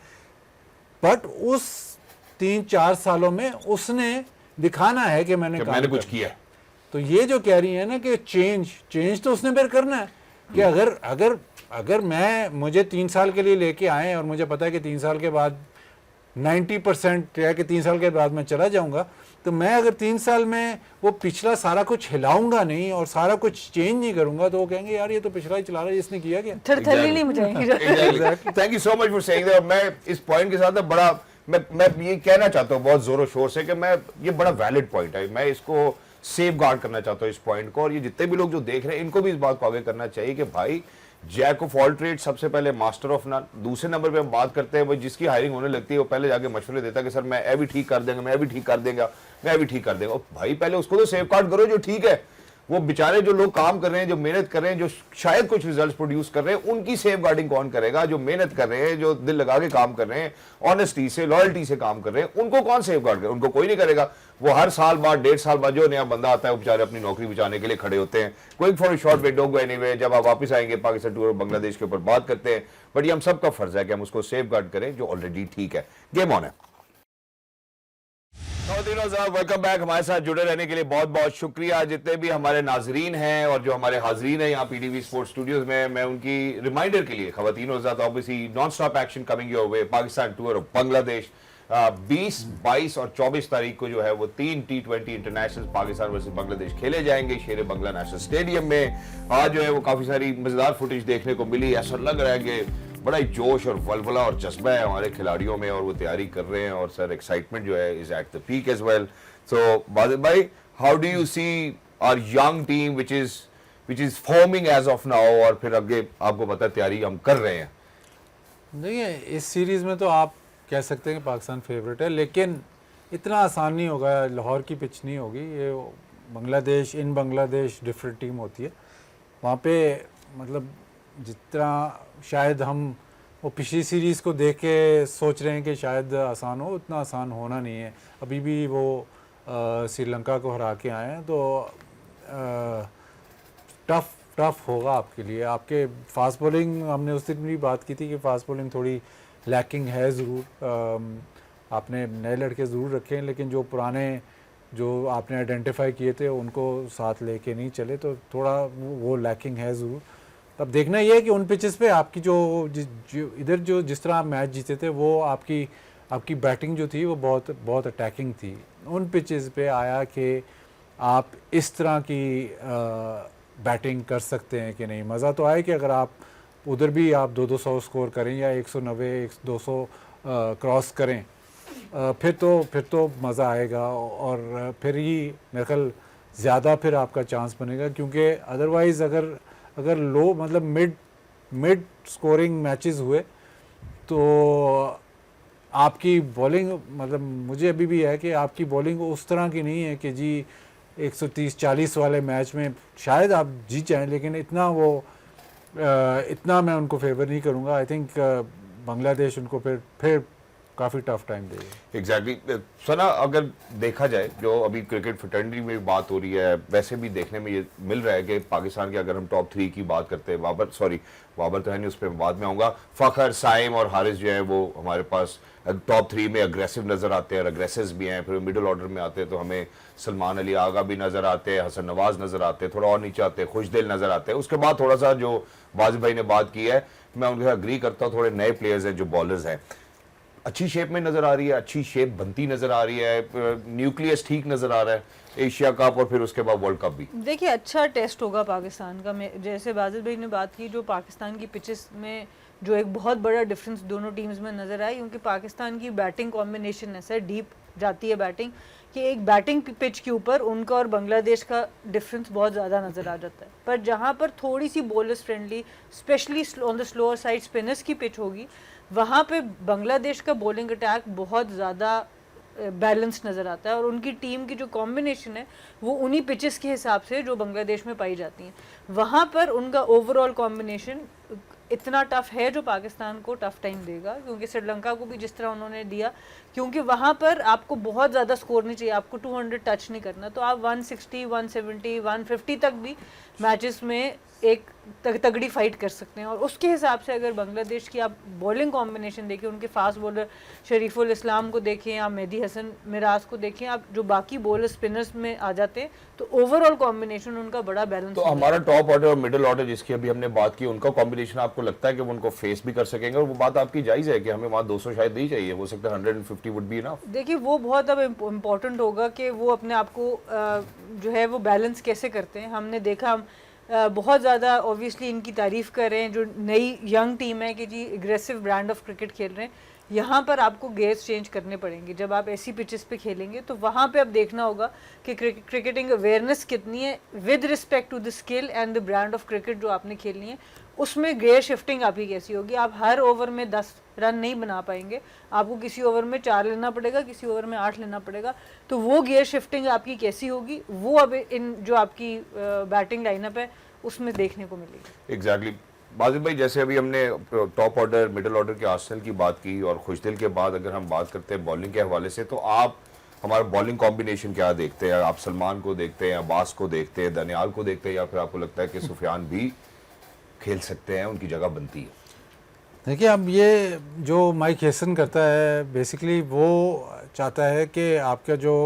बट उस 3-4 सालों में उसने दिखाना है कि मैंने कुछ किया। तो ये जो कह रही है ना कि चेंज तो उसने फिर करना है कि अगर मुझे 3 साल के लिए लेके आए और मुझे पता है कि 3 साल के बाद 90% है कि 3 साल के बाद मैं चला जाऊंगा, तो मैं अगर 3 साल में वो पिछला सारा कुछ हिलाऊंगा नहीं और सारा कुछ चेंज नहीं करूंगा, तो वो कहेंगे यार ये तो पिछला ही चला रहा है, इसने किया क्या? थरथरी नहीं मचाएंगे। Thank you so much for saying that. मैं इस पॉइंट के साथ ना बड़ा मैं ये कहना चाहता हूँ बहुत जोरों शोर से कि ये बड़ा वैलिड पॉइंट है। मैं इसको सेफ गार्ड करना चाहता हूँ इस पॉइंट को, और ये जितने भी लोग जो देख रहे हैं इनको भी इस बात को आगे करना चाहिए कि भाई जैक ऑफ ऑल ट्रेड, सबसे पहले मास्टर ऑफ नन। दूसरे नंबर पे हम बात करते हैं, वो जिसकी हायरिंग होने लगती है वो पहले जाके मशवरे देता है कि सर मैं भी ठीक कर देंगे, मैं भी ठीक कर देंगे, मैं भी ठीक कर देंगे। भाई पहले उसको तो सेफ गार्ड करो जो ठीक है। वो बेचारे जो लोग काम कर रहे हैं, जो मेहनत कर रहे हैं, जो शायद कुछ रिजल्ट्स प्रोड्यूस कर रहे हैं, उनकी सेफ गार्डिंग कौन करेगा? जो मेहनत कर रहे हैं, जो दिल लगा के काम कर रहे हैं, ऑनेस्टी से, लॉयल्टी से काम कर रहे हैं, उनको कौन सेफ गार्ड करे? उनको कोई नहीं करेगा। वो हर साल बाद 1.5 साल बाद जो नया बंदा आता है वो बेचारे अपनी नौकरी बचाने के लिए खड़े होते हैं। Going for a short way, don't go anyway. जब आप वापस आएंगे पाकिस्तान टूर और बांग्लादेश के ऊपर बात करते हैं, बट ये हम सबका फर्ज है कि हम उसको सेफ गार्ड करें जो ऑलरेडी ठीक है। गेम ऑन है। Welcome back. हमारे साथ जुड़े रहने के लिए बहुत बहुत शुक्रिया। जितने भी हमारे नाजरीन हैं और जो हमारे हाजरीन हैं यहाँ पीटीवी स्पोर्ट्स स्टूडियोज में, मैं उनकी रिमाइंडर के लिए, खवातीन और ज़ात, obviously non stop action coming your way. Pakistan tour of Bangladesh 20, 22 और 24 तारीख को जो है वो 3 T20 international Pakistan versus Bangladesh खेले जाएंगे शेर बंगला नेशनल स्टेडियम में। आज जो है वो काफी सारी मजेदार फुटेज देखने को मिली। ऐसा लग रहा है कि बड़ा ही जोश और वलवला और जज्बा है हमारे खिलाड़ियों में और वो तैयारी कर रहे हैं, और सर एक्साइटमेंट जो है is at the peak as well. So Bajid भाई, how do you see our young team which is forming as of now, और फिर आगे आपको पता तैयारी हम कर रहे हैं? देखिए, इस सीरीज में तो आप कह सकते हैं कि पाकिस्तान फेवरेट है, लेकिन इतना आसान नहीं होगा, लाहौर की पिच नहीं होगी ये। बांग्लादेश, इन बांग्लादेश डिफरेंट टीम होती है वहाँ पे, मतलब जितना शायद हम वो पिछली सीरीज़ को देख के सोच रहे हैं कि शायद आसान हो, उतना आसान होना नहीं है। अभी भी वो श्रीलंका को हरा के आए हैं, तो टफ होगा आपके लिए। आपके फास्ट बॉलिंग, हमने उस दिन भी बात की थी कि फास्ट बॉलिंग थोड़ी लैकिंग है ज़रूर। आपने नए लड़के ज़रूर रखे हैं, लेकिन जो पुराने जो आपने आइडेंटिफाई किए थे उनको साथ लेके नहीं चले, तो थोड़ा वो लैकिंग है ज़रूर। अब देखना ये है कि उन पिचेस पे आपकी जो इधर जो जिस तरह आप मैच जीते थे, वो आपकी बैटिंग जो थी वो बहुत अटैकिंग थी। उन पिचेस पे आया कि आप इस तरह की बैटिंग कर सकते हैं कि नहीं। मज़ा तो आए कि अगर आप उधर भी आप 200 स्कोर करें या 190 200 क्रॉस करें, फिर तो मज़ा आएगा, और फिर ही मेरे ख्याल ज़्यादा फिर आपका चांस बनेगा। क्योंकि अदरवाइज़ अगर लो, मतलब मिड स्कोरिंग मैचेस हुए तो आपकी बॉलिंग, मतलब मुझे अभी भी है कि आपकी बॉलिंग उस तरह की नहीं है कि जी 130-40 वाले मैच में शायद आप जीत जाएं, लेकिन इतना मैं उनको फेवर नहीं करूंगा। आई थिंक बांग्लादेश उनको फिर काफ़ी टफ टाइम देगी। एग्जैक्टली सना, अगर देखा जाए जो अभी क्रिकेट फ्रेटर्निटी में बात हो रही है, वैसे भी देखने में ये मिल रहा है कि पाकिस्तान के अगर हम टॉप 3 की बात करते हैं, बाबर तो है नहीं, उस पर बाद में आऊँगा। फ़खर, साइम और हारिस जो है वो हमारे पास टॉप 3 में अग्रेसिव नज़र आते हैं, अग्रेसिव भी हैं। फिर मिडिल ऑर्डर में आते हैं तो हमें सलमान अली आगा भी नज़र आते हैं, हसन नवाज नज़र आते हैं, थोड़ा और नीचे आते हैं खुशदिल नज़र आते हैं। उसके बाद थोड़ा सा जो वाजिब भाई ने बात की है, मैं उनके साथ अग्री करता हूँ, थोड़े नए प्लेयर्स हैं जो बॉलर्स हैं, अच्छी शेप में नज़र आ रही है, अच्छी शेप बनती नज़र आ रही है, न्यूक्लियस ठीक नज़र आ रहा है, एशिया कप और फिर उसके बाद वर्ल्ड कप भी। देखिए अच्छा टेस्ट होगा पाकिस्तान का। जैसे बाजिद भाई ने बात की, जो पाकिस्तान की पिचेस में जो एक बहुत बड़ा डिफरेंस दोनों टीम्स में नज़र आया, क्योंकि पाकिस्तान की बैटिंग कॉम्बिनेशन ऐसा डीप जाती है बैटिंग, कि एक बैटिंग पिच के ऊपर उनका और बांग्लादेश का डिफरेंस बहुत ज़्यादा नज़र आ जाता है। पर जहाँ पर थोड़ी सी bowlers friendly, specially on the slower side spinners की पिच होगी, वहाँ पे बांग्लादेश का बॉलिंग अटैक बहुत ज़्यादा बैलेंस नज़र आता है, और उनकी टीम की जो कॉम्बिनेशन है वो उन्हीं पिचेस के हिसाब से जो बांग्लादेश में पाई जाती हैं, वहाँ पर उनका ओवरऑल कॉम्बिनेशन इतना टफ है जो पाकिस्तान को टफ टाइम देगा। क्योंकि श्रीलंका को भी जिस तरह उन्होंने दिया, क्योंकि वहाँ पर आपको बहुत ज़्यादा स्कोर नहीं चाहिए, आपको 200 टच नहीं करना, तो आप 160, 170, 150 तक भी मैचेस में एक तगड़ी फाइट कर सकते हैं। और उसके हिसाब से अगर बांग्लादेश की आप बॉलिंग कॉम्बिनेशन देखें, उनके फास्ट बॉलर शरीफुल इस्लाम को देखें, आप मेहदी हसन मिराज को देखें, आप जो बाकी बॉलर स्पिनर्स में आ जाते हैं, तो ओवरऑल कॉम्बिनेशन उनका बड़ा बैलेंस। तो हमारा टॉप ऑर्डर और मिडिल ऑर्डर जिसकी अभी हमने बात की, उनका कॉम्बिनेशन आपको लगता है कि वो उनको फेस भी कर सकेंगे? और वो बात आपकी जायज़ है कि हमें वहाँ 200 शायद नहीं चाहिए, हो सकता है 150 वुड बी इनफ। देखिए वो बहुत अब इम्पोर्टेंट होगा कि वो अपने आप को जो है वो बैलेंस कैसे करते हैं। हमने देखा, हम बहुत ज़्यादा ऑब्वियसली इनकी तारीफ़ कर रहे हैं, जो नई यंग टीम है कि जी एग्रेसिव ब्रांड ऑफ क्रिकेट खेल रहे हैं। यहाँ पर आपको गेयर्स चेंज करने पड़ेंगे जब आप ऐसी पिचेस पे खेलेंगे, तो वहाँ पे अब देखना होगा कि क्रिकेटिंग अवेयरनेस कितनी है with respect to the skill and the brand of cricket जो आपने खेलनी है। उसमें गेयर शिफ्टिंग आपकी कैसी होगी। आप हर ओवर में 10 रन नहीं बना पाएंगे, आपको किसी ओवर में 4 लेना पड़ेगा, किसी ओवर में 8 लेना पड़ेगा। तो वो गेयर शिफ्टिंग आपकी कैसी होगी, वो अब इन जो आपकी बैटिंग लाइनअप है उसमें देखने को मिलेगी। एग्जैक्टली बाजिद भाई, जैसे अभी हमने टॉप ऑर्डर मिडिल ऑर्डर के आर्सेनल की बात की, और खुशदिल के बाद अगर हम बात करते हैं बॉलिंग के हवाले से, तो आप हमारा बॉलिंग कॉम्बिनेशन क्या देखते हैं? आप सलमान को देखते हैं, अब्बास को देखते हैं, दनियाल को देखते हैं, या फिर आपको लगता है कि सुफियान भी खेल सकते हैं, उनकी जगह बनती है? देखिए, अब ये जो माइक हेसन करता है बेसिकली वो चाहता है कि आपका जो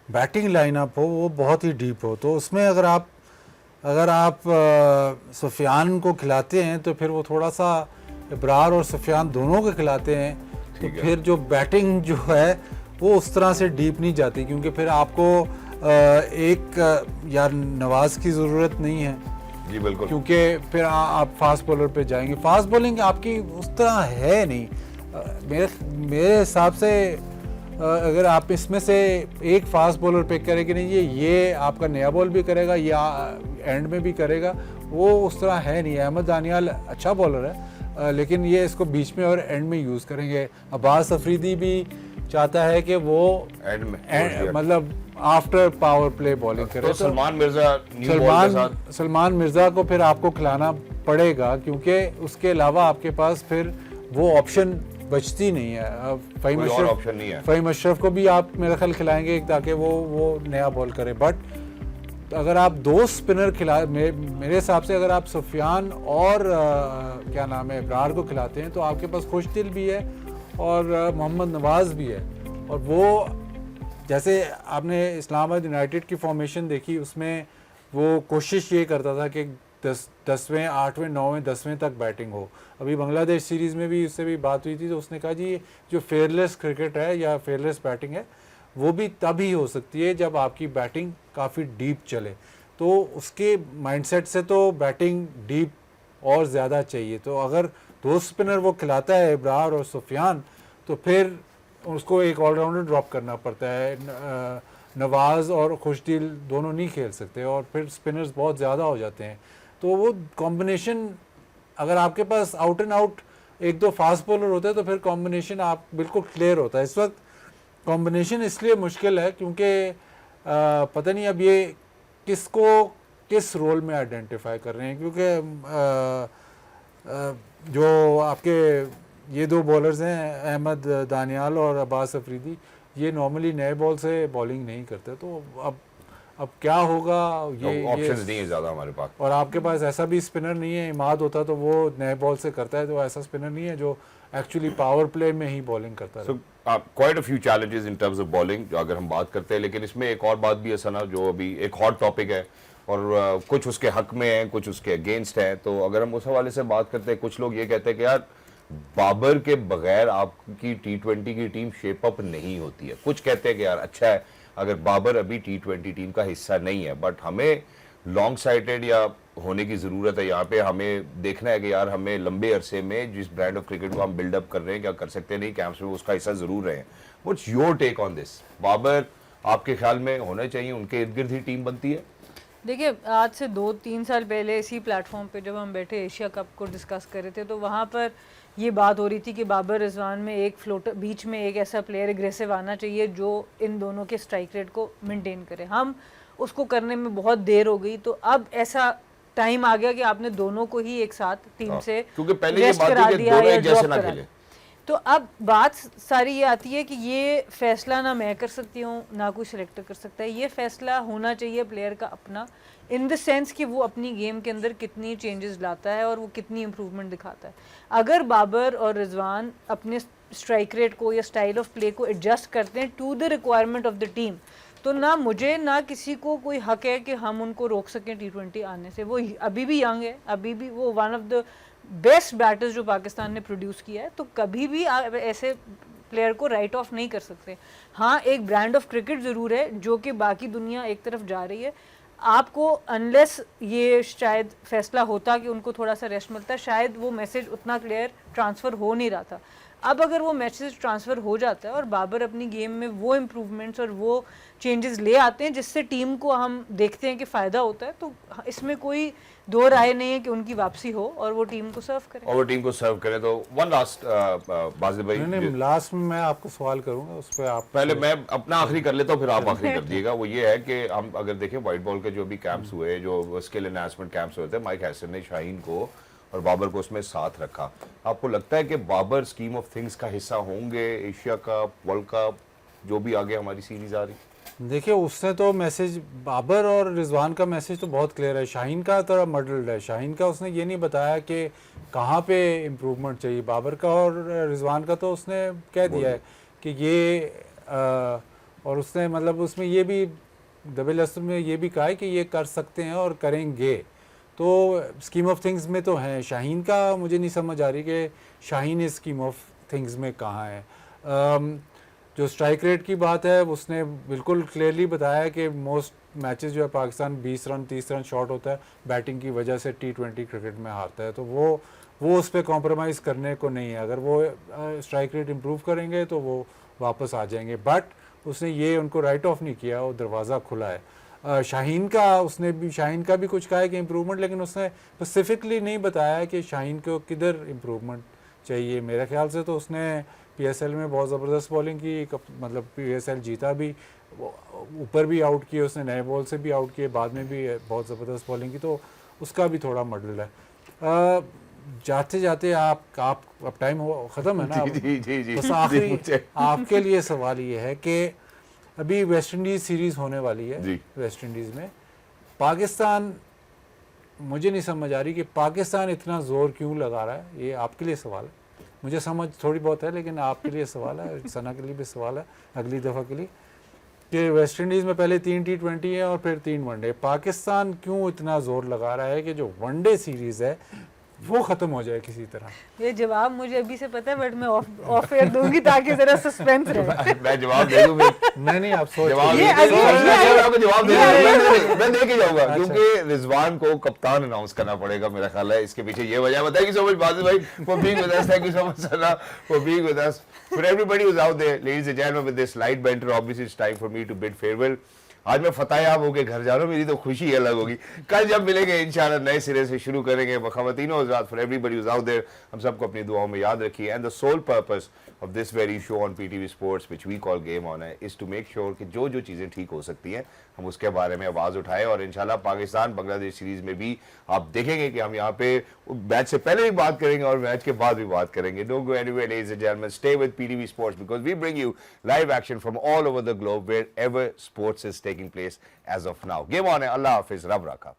बैटिंग लाइनअप हो वो बहुत ही डीप हो। तो उसमें अगर आप सुफियान को खिलाते हैं तो फिर वो थोड़ा सा इब्रार और सुफियान दोनों को खिलाते हैं, तो फिर जो बैटिंग जो है वो उस तरह से डीप नहीं जाती, क्योंकि फिर आपको एक यार नवाज की ज़रूरत नहीं है जी बिल्कुल, क्योंकि फिर आप फास्ट बॉलर पे जाएंगे। फास्ट बॉलिंग आपकी उस तरह है नहीं मेरे हिसाब से। अगर आप इसमें से एक फास्ट बॉलर पिक करेंगे नहीं, ये आपका नया बॉल भी करेगा या एंड में भी करेगा, वो उस तरह है नहीं। अहमद दानियाल अच्छा बॉलर है, लेकिन ये इसको बीच में और एंड में यूज़ करेंगे। अब्बास अफरीदी भी चाहता है कि वो एंड में मतलब आफ्टर पावर प्ले बॉलिंग करे। तो सलमान मिर्जा न्यू बॉल के साथ सलमान मिर्जा को फिर आपको खिलाना पड़ेगा, क्योंकि उसके अलावा आपके पास फिर वो ऑप्शन बचती नहीं है। कोई और ऑप्शन नहीं है। फ़हीम अशरफ को भी आप मेरा ख्याल खिलाएंगे ताकि वो नया बॉल करे, बट अगर आप दो स्पिनर मेरे हिसाब से अगर आप सुफियान और क्या नाम है इब्रार को खिलाते हैं तो आपके पास खुशदिल भी है और मोहम्मद नवाज भी है। और वो जैसे आपने इस्लामाबाद यूनाइटेड की फॉर्मेशन देखी, उसमें वो कोशिश ये करता था कि 10वें 8वें 9वें 10वें तक बैटिंग हो। अभी बांग्लादेश सीरीज़ में भी उससे भी बात हुई थी तो उसने कहा जी ये जो फेयरलेस क्रिकेट है या फेयरलेस बैटिंग है वो भी तभी हो सकती है जब आपकी बैटिंग काफ़ी डीप चले। तो उसके माइंडसेट से तो बैटिंग डीप और ज़्यादा चाहिए। तो अगर दो स्पिनर वो खिलाता है इब्रार और सुफियान तो फिर उसको एक ऑलराउंडर ड्रॉप करना पड़ता है। नवाज और खुशदिल दोनों नहीं खेल सकते और फिर स्पिनर्स बहुत ज़्यादा हो जाते हैं। तो वो कॉम्बिनेशन अगर आपके पास आउट एंड आउट एक दो फास्ट बॉलर होते हैं तो फिर कॉम्बिनेशन आप बिल्कुल क्लियर होता है। इस वक्त कॉम्बिनेशन इसलिए मुश्किल है क्योंकि पता नहीं अब ये किसको किस रोल में आइडेंटिफाई कर रहे हैं, क्योंकि जो आपके ये दो बॉलर्स हैं अहमद दानियाल और अब्बास अफरीदी, ये नॉर्मली नए बॉल से बॉलिंग नहीं करते। तो अब क्या होगा ये ऑप्शंस नहीं है ज़्यादा हमारे पास। और आपके पास ऐसा भी स्पिनर नहीं है, इमाद होता तो वो नए बॉल से करता है, तो ऐसा स्पिनर नहीं है जो एक्चुअली पावर प्ले में ही बॉलिंग करता है। So quite a few challenges in terms of bowling अगर हम बात करते हैं, लेकिन इसमें एक और बात भी है सना जो अभी एक हॉट टॉपिक है और कुछ उसके हक में है कुछ उसके अगेंस्ट है। तो अगर हम उस हवाले से बात करते हैं, कुछ लोग ये कहते हैं कि यार बाबर के बगैर आपकी T20 की टीम शेप अप नहीं होती है। कुछ कहते हैं कि यार अच्छा है अगर बाबर अभी T20 टीम का हिस्सा नहीं है, बट हमें लॉन्ग साइटेड या होने की ज़रूरत है। यहाँ पे हमें देखना है कि यार हमें लंबे अरसे में जिस ब्रांड ऑफ क्रिकेट को हम बिल्डअप कर रहे हैं क्या कर सकते नहीं, कैंप्स में उसका हिस्सा ज़रूर रहे हैं। What's your take on this? Babar आपके ख्याल में होना चाहिए, उनके इर्द गिर्द ही टीम बनती है? देखिए आज से 2-3 साल पहले इसी प्लेटफॉर्म पे जब हम बैठे एशिया कप को डिस्कस कर रहे थे तो वहाँ पर ये बात हो रही थी कि बाबर रिजवान में एक फ्लोटर बीच में एक ऐसा प्लेयर एग्रेसिव आना चाहिए जो इन दोनों के स्ट्राइक रेट को मेंटेन करे। हम उसको करने में बहुत देर हो गई, तो अब ऐसा टाइम आ गया कि आपने दोनों को ही एक साथ टीम से क्योंकि पहले ये रेस्ट बात करा थी कि दिया दोनों या एक जैसे ड्रॉप ना करा खेले। दिया। तो अब बात सारी ये आती है कि ये फैसला ना मैं कर सकती हूँ ना कोई सिलेक्टर कर सकता है, ये फैसला होना चाहिए प्लेयर का अपना, इन द सेंस कि वो अपनी गेम के अंदर कितनी चेंजेस लाता है और वो कितनी इंप्रूवमेंट दिखाता है। अगर बाबर और रिजवान अपने स्ट्राइक रेट को या स्टाइल ऑफ प्ले को एडजस्ट करते हैं to the requirement of the team, तो ना मुझे ना किसी को कोई हक है कि हम उनको रोक सकें T20 आने से। वो अभी भी यंग है, अभी भी वो one of the best batters जो पाकिस्तान ने प्रोड्यूस किया है, तो कभी भी ऐसे प्लेयर को राइट ऑफ नहीं कर सकते। हाँ एक ब्रांड ऑफ क्रिकेट ज़रूर है जो कि बाकी दुनिया एक तरफ जा रही है। आपको अनलेस ये शायद फैसला होता कि उनको थोड़ा सा रेस्ट मिलता, शायद वो मैसेज उतना क्लियर ट्रांसफ़र हो नहीं रहा था। अब अगर वो मैसेज ट्रांसफ़र हो जाता है और बाबर अपनी गेम में वो इम्प्रूवमेंट्स और वो चेंजेस ले आते हैं जिससे टीम को हम देखते हैं कि फ़ायदा होता है, तो इसमें कोई दो राय नहीं है कि उनकी वापसी हो और वो टीम को सर्व करें। और वो टीम को सर्व करें। तो वन लास्ट बाजिद भाई, नहीं लास्ट में मैं आपको सवाल करूंगा, उस पर आप पहले मैं अपना आखिरी कर लेता हूँ फिर आप आखिरी कर दिएगा। वो ये है कि हम अगर देखें व्हाइट बॉल के जो भी कैंप्स हुए, जो स्किल एनहांसमेंट कैंप्स हुए थे, माइक हैसन ने शाहीन को और बाबर को उसमें साथ रखा। आपको लगता है कि बाबर स्कीम ऑफ थिंग्स का हिस्सा होंगे एशिया कप, वर्ल्ड कप, जो भी आगे हमारी सीरीज आ रही? देखिए उसने तो मैसेज, बाबर और रिजवान का मैसेज तो बहुत क्लियर है। शाहीन का थोड़ा मडल्ड है। शाहीन का उसने ये नहीं बताया कि कहाँ पे इम्प्रूवमेंट चाहिए। बाबर का और रिजवान का तो उसने कह दिया है कि ये और उसने मतलब उसमें ये भी डबल एस में ये भी कहा है कि ये कर सकते हैं और करेंगे। तो स्कीम ऑफ थिंग्स में तो हैं। शाहीन का मुझे नहीं समझ आ रही कि शाहीन इस स्कीम ऑफ थिंग्स में कहाँ है। जो स्ट्राइक रेट की बात है उसने बिल्कुल क्लियरली बताया कि मोस्ट मैचेस जो है पाकिस्तान 20 रन 30 रन शॉर्ट होता है बैटिंग की वजह से T20 क्रिकेट में हारता है। तो वो उस पर कॉम्प्रोमाइज़ करने को नहीं है। अगर वो स्ट्राइक रेट इम्प्रूव करेंगे तो वो वापस आ जाएंगे, बट उसने ये उनको राइट ऑफ नहीं किया, वो दरवाज़ा खुला है। शाहीन का भी कुछ कहा है कि इम्प्रूवमेंट, लेकिन उसने स्पेसिफिकली नहीं बताया कि शाहीन को किधर इम्प्रूवमेंट चाहिए। मेरे ख्याल से तो उसने PSL में बहुत ज़बरदस्त बॉलिंग की, मतलब PSL जीता भी, ऊपर भी आउट किए उसने, नए बॉल से भी आउट किए, बाद में भी बहुत ज़बरदस्त बॉलिंग की, तो उसका भी थोड़ा मॉडल है। जाते जाते आप अब टाइम ख़त्म है ना, जी बस आखिरी आपके लिए सवाल ये है कि अभी वेस्ट इंडीज़ सीरीज़ होने वाली है वेस्ट इंडीज़ में, पाकिस्तान, मुझे नहीं समझ आ रही कि पाकिस्तान इतना ज़ोर क्यों लगा रहा है, ये आपके लिए सवाल है। मुझे समझ थोड़ी बहुत है लेकिन आपके लिए सवाल है, सना के लिए भी सवाल है अगली दफ़ा के लिए, कि वेस्ट इंडीज़ में पहले 3 T20 है और फिर 3 वनडे, पाकिस्तान क्यों इतना ज़ोर लगा रहा है कि जो वनडे सीरीज़ है वो ख़त्म हो जाए किसी तरह। ये जवाब मुझे अभी से पता है, बट मैं ऑफ एयर दूंगी ताकि जरा सस्पेंस रहे। मैं जवाब दे दूं फिर। नहीं आप सोच जवाब ये आपको जवाब दे ये मैं दे के जाऊंगा, क्योंकि रिजवान को कप्तान अनाउंस करना पड़ेगा मेरा ख्याल है, इसके पीछे ये वजह। Thank you so much Bazil भाई for being with us, thank you so much Sana for being with us, for everybody who's out there, ladies and gentleman, with this light banter obviously it's time for me to bid farewell. आज मैं फतेहयाब होके घर जा रहा हूँ, मेरी तो खुशी ही अलग होगी। कल जब मिलेंगे इंशाल्लाह नए सिरे से शुरू करेंगे। ख़वातीनो हज़रात, for everybody who's out there, हम सबको अपनी दुआओं में याद रखिए। And the sole purpose of this very show on PTV sports which we call game on है इज़ टू मेक श्योर कि जो जो चीज़ें ठीक हो सकती हैं हम उसके बारे में आवाज़ उठाएं। और इंशाल्लाह पाकिस्तान बांग्लादेश सीरीज़ में भी आप देखेंगे कि हम यहाँ पे मैच से पहले भी बात करेंगे और मैच के बाद भी बात करेंगे। Don't go anywhere ladies and gentleman, stay with PTV sports because we bring you live action from all over the globe wherever sports is taking place as of now. Game on है, अल्लाह हाफिज, रब रखा।